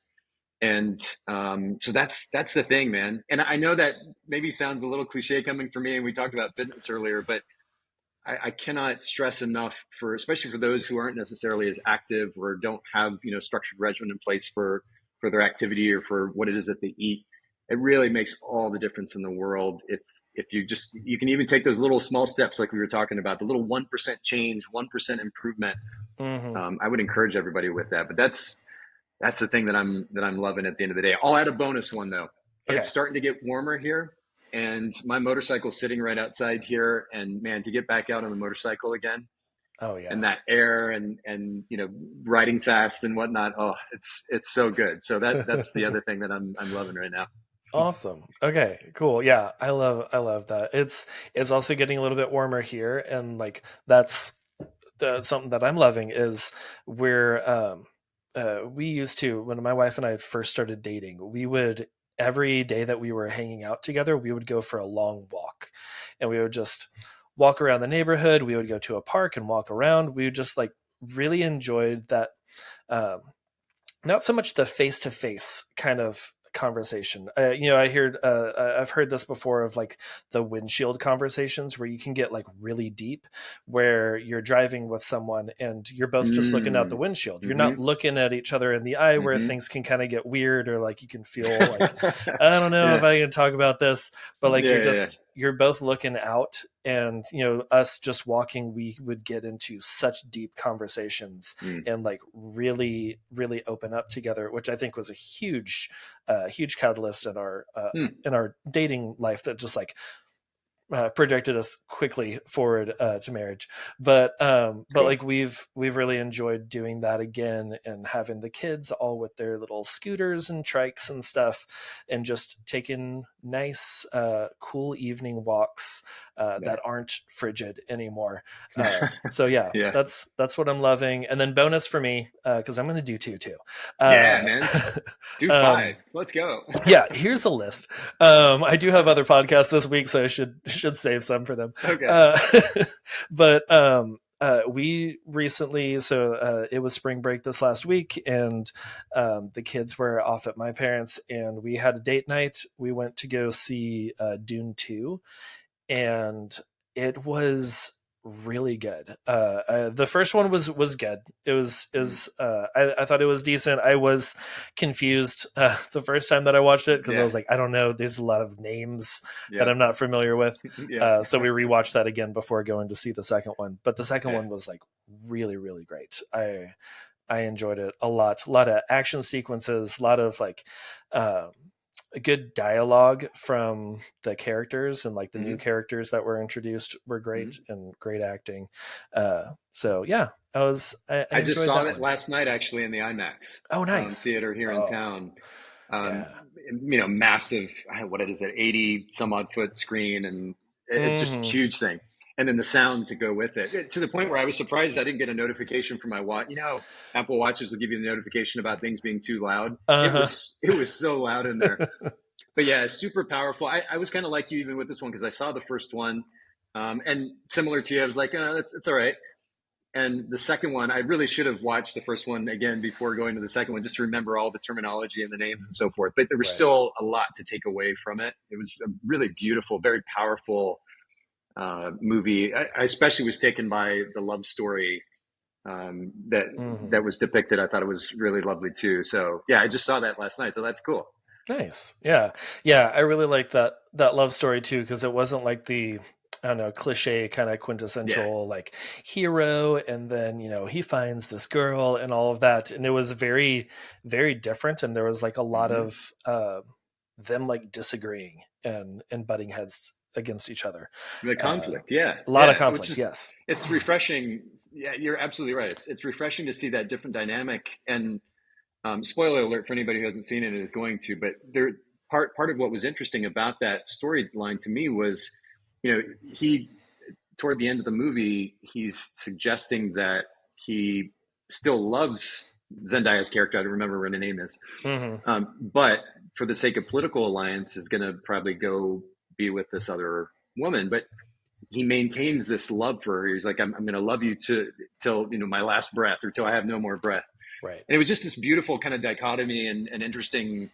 And so that's the thing, man. And I know that maybe sounds a little cliche coming from me, and we talked about fitness earlier, but I cannot stress enough for, especially for those who aren't necessarily as active or don't have, structured regimen in place for their activity or for what it is that they eat. It really makes all the difference in the world if you can even take those little small steps like we were talking about, the little 1% change, 1% improvement. Mm-hmm. I would encourage everybody with that. But that's the thing that I'm loving at the end of the day. I'll add a bonus one though. It's Okay. starting to get warmer here, and my motorcycle's sitting right outside here. And man, to get back out on the motorcycle again Oh and yeah. that air and riding fast and whatnot, oh, it's so good. So that's the other thing that I'm loving right now. Awesome. Okay, cool. Yeah, I love that. It's also getting a little bit warmer here, and like that's something that I'm loving is we're we used to, when my wife and I first started dating, we would, every day that we were hanging out together, we would go for a long walk, and we would just walk around the neighborhood. We would go to a park and walk around. We would just like really enjoyed that. Um, Not so much the face to face kind of conversation. I've heard this before of like the windshield conversations where you can get like really deep, where you're driving with someone and you're both just looking out the Mm. windshield. You're not Mm-hmm. looking at each other in the eye, where Mm-hmm. things can kind of get weird, or like you can feel like, I don't know if Yeah. I can talk about this, but like Yeah. Yeah. you're both looking out, and us just walking, we would get into such deep conversations Mm. and like really really open up together, which I think was a huge catalyst Mm. in our dating life, that just like projected us quickly forward to marriage. But Cool. like we've really enjoyed doing that again, and having the kids all with their little scooters and trikes and stuff, and just taking nice cool evening walks that aren't frigid anymore. So yeah, Yeah. that's what I'm loving. And then bonus for me, because I'm going to do two too. Yeah, uh, man. Do five. um, Let's go. yeah, here's the list. I do have other podcasts this week, so I should save some for them. Okay. Uh, but we recently, so it was spring break this last week, and the kids were off at my parents, and we had a date night. We went to go see Dune 2, and it was really good. The first one was good. It was Mm. is I thought it was decent. I was confused the first time that I watched it, because I Yeah. was like, I don't know, there's a lot of names that Yep. I'm not familiar with. Yeah. So we rewatched that again before going to see the second one. But the second Yeah. one was like really really great. I enjoyed it a lot. A lot of action sequences, a lot of like a good dialogue from the characters, and like the new Mm-hmm. characters that were introduced were Mm-hmm. great, and great acting. So yeah, I I just enjoyed saw that it one. last night actually in the IMAX Oh, nice. theater here in Oh, town. Um, yeah. Massive, what is it, 80 some odd foot screen, and it just Hmm. huge thing. And then the sound to go with to the point where Yeah. I was surprised I didn't get a notification from my watch. Apple Watches will give you the notification about things being too loud. It Uh-huh. was it was so loud in there. But yeah, super powerful. I was kind of like you even with this one because I saw the first one, and similar to you, I was like, it's all right. And the second one, I really should have watched the first one again before going to the second one, just to remember all the terminology and the names and so forth. But there was Right. still a lot to take away from it. It was a really beautiful, very powerful movie. I especially was taken by the love story that Hmm. that was depicted. I thought it was really lovely too. So yeah, I just saw that last night, so that's cool. Nice. Yeah. Yeah. I really like that love story too, because it wasn't like the, I don't know, cliche kind of Yeah. quintessential like hero, and then he finds this girl and all of that, and it was very very different, and there was like a lot Hmm. of them like disagreeing and butting heads against each other. The Uh, conflict, yeah, a lot of yeah, which conflict. is Yes. it's refreshing. Yeah, you're absolutely right. It's refreshing to see that different dynamic. And spoiler alert for anybody who hasn't seen it and is going to, but part of what was interesting about that storyline to me was, he toward the end of the movie, he's suggesting that he still loves Zendaya's character. I don't remember what her name is, Hmm. but for the sake of political alliance, is going to probably go be with this other. woman, but he maintains this love for her. He's like, I'm going to love you till my last breath, or till I have no more breath. Right. And it was just this beautiful kind of dichotomy and interesting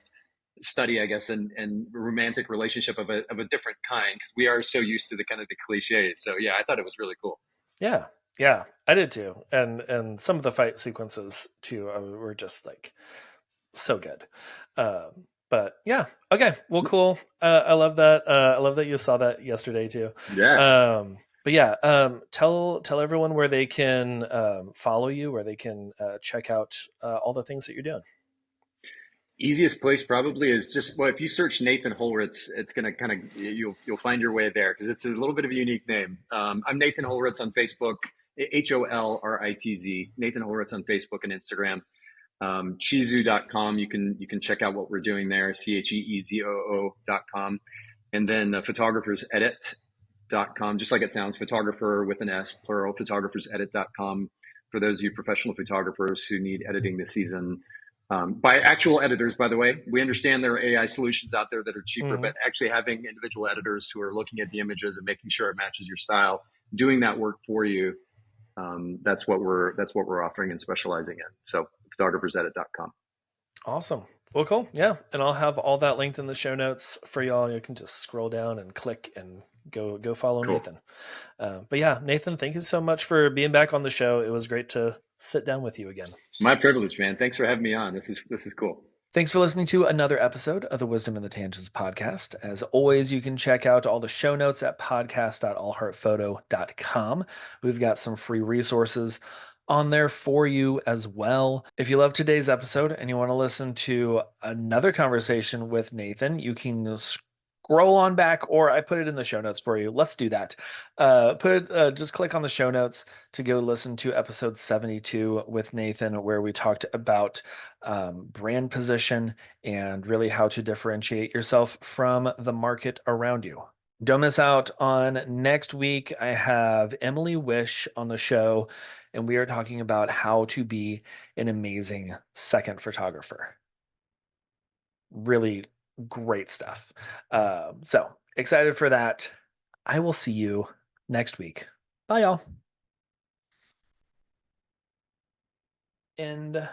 study, I guess, and romantic relationship of a different kind, because we are so used to the kind of the cliches. So yeah, I thought it was really cool. Yeah. Yeah, I did too. And some of the fight sequences too were just like so good. But yeah, okay, well, cool. I love that. I love that you saw that yesterday too. Yeah. But yeah, tell everyone where they can follow you, where they can check out all the things that you're doing. Easiest place probably is just, well, if you search Nathan Holritz, it's gonna kind of, you'll find your way there, because it's a little bit of a unique name. I'm Nathan Holritz on Facebook, Holritz, Nathan Holritz on Facebook and Instagram. Chizu.com, you can check out what we're doing there, CHEEZOO.com. And then photographersedit.com, just like it sounds, photographer with an S, plural, photographersedit.com, for those of you professional photographers who need editing this season. By actual editors, by the way. We understand there are AI solutions out there that are cheaper, Hmm. but actually having individual editors who are looking at the images and making sure it matches your style, doing that work for you, that's what we're offering and specializing in. So photographersedit.com. Awesome. Well, cool. Yeah, and I'll have all that linked in the show notes for y'all. You can just scroll down and click and go follow Cool. Nathan. But yeah, Nathan, thank you so much for being back on the show. It was great to sit down with you again. My privilege, man. Thanks for having me on. This is cool. Thanks for listening to another episode of the Wisdom in the Tangents podcast. As always, you can check out all the show notes at podcast.allheartphoto.com. We've got some free resources on there for you as well. If you love today's episode and you want to listen to another conversation with Nathan, you can scroll on back, or I put it in the show notes for you. Let's do that. Just click on the show notes to go listen to episode 72 with Nathan, where we talked about brand position and really how to differentiate yourself from the market around you. Don't miss out on next week. I have Emily Wish on the show, and we are talking about how to be an amazing second photographer. Really great stuff. So excited for that. I will see you next week. Bye, y'all. And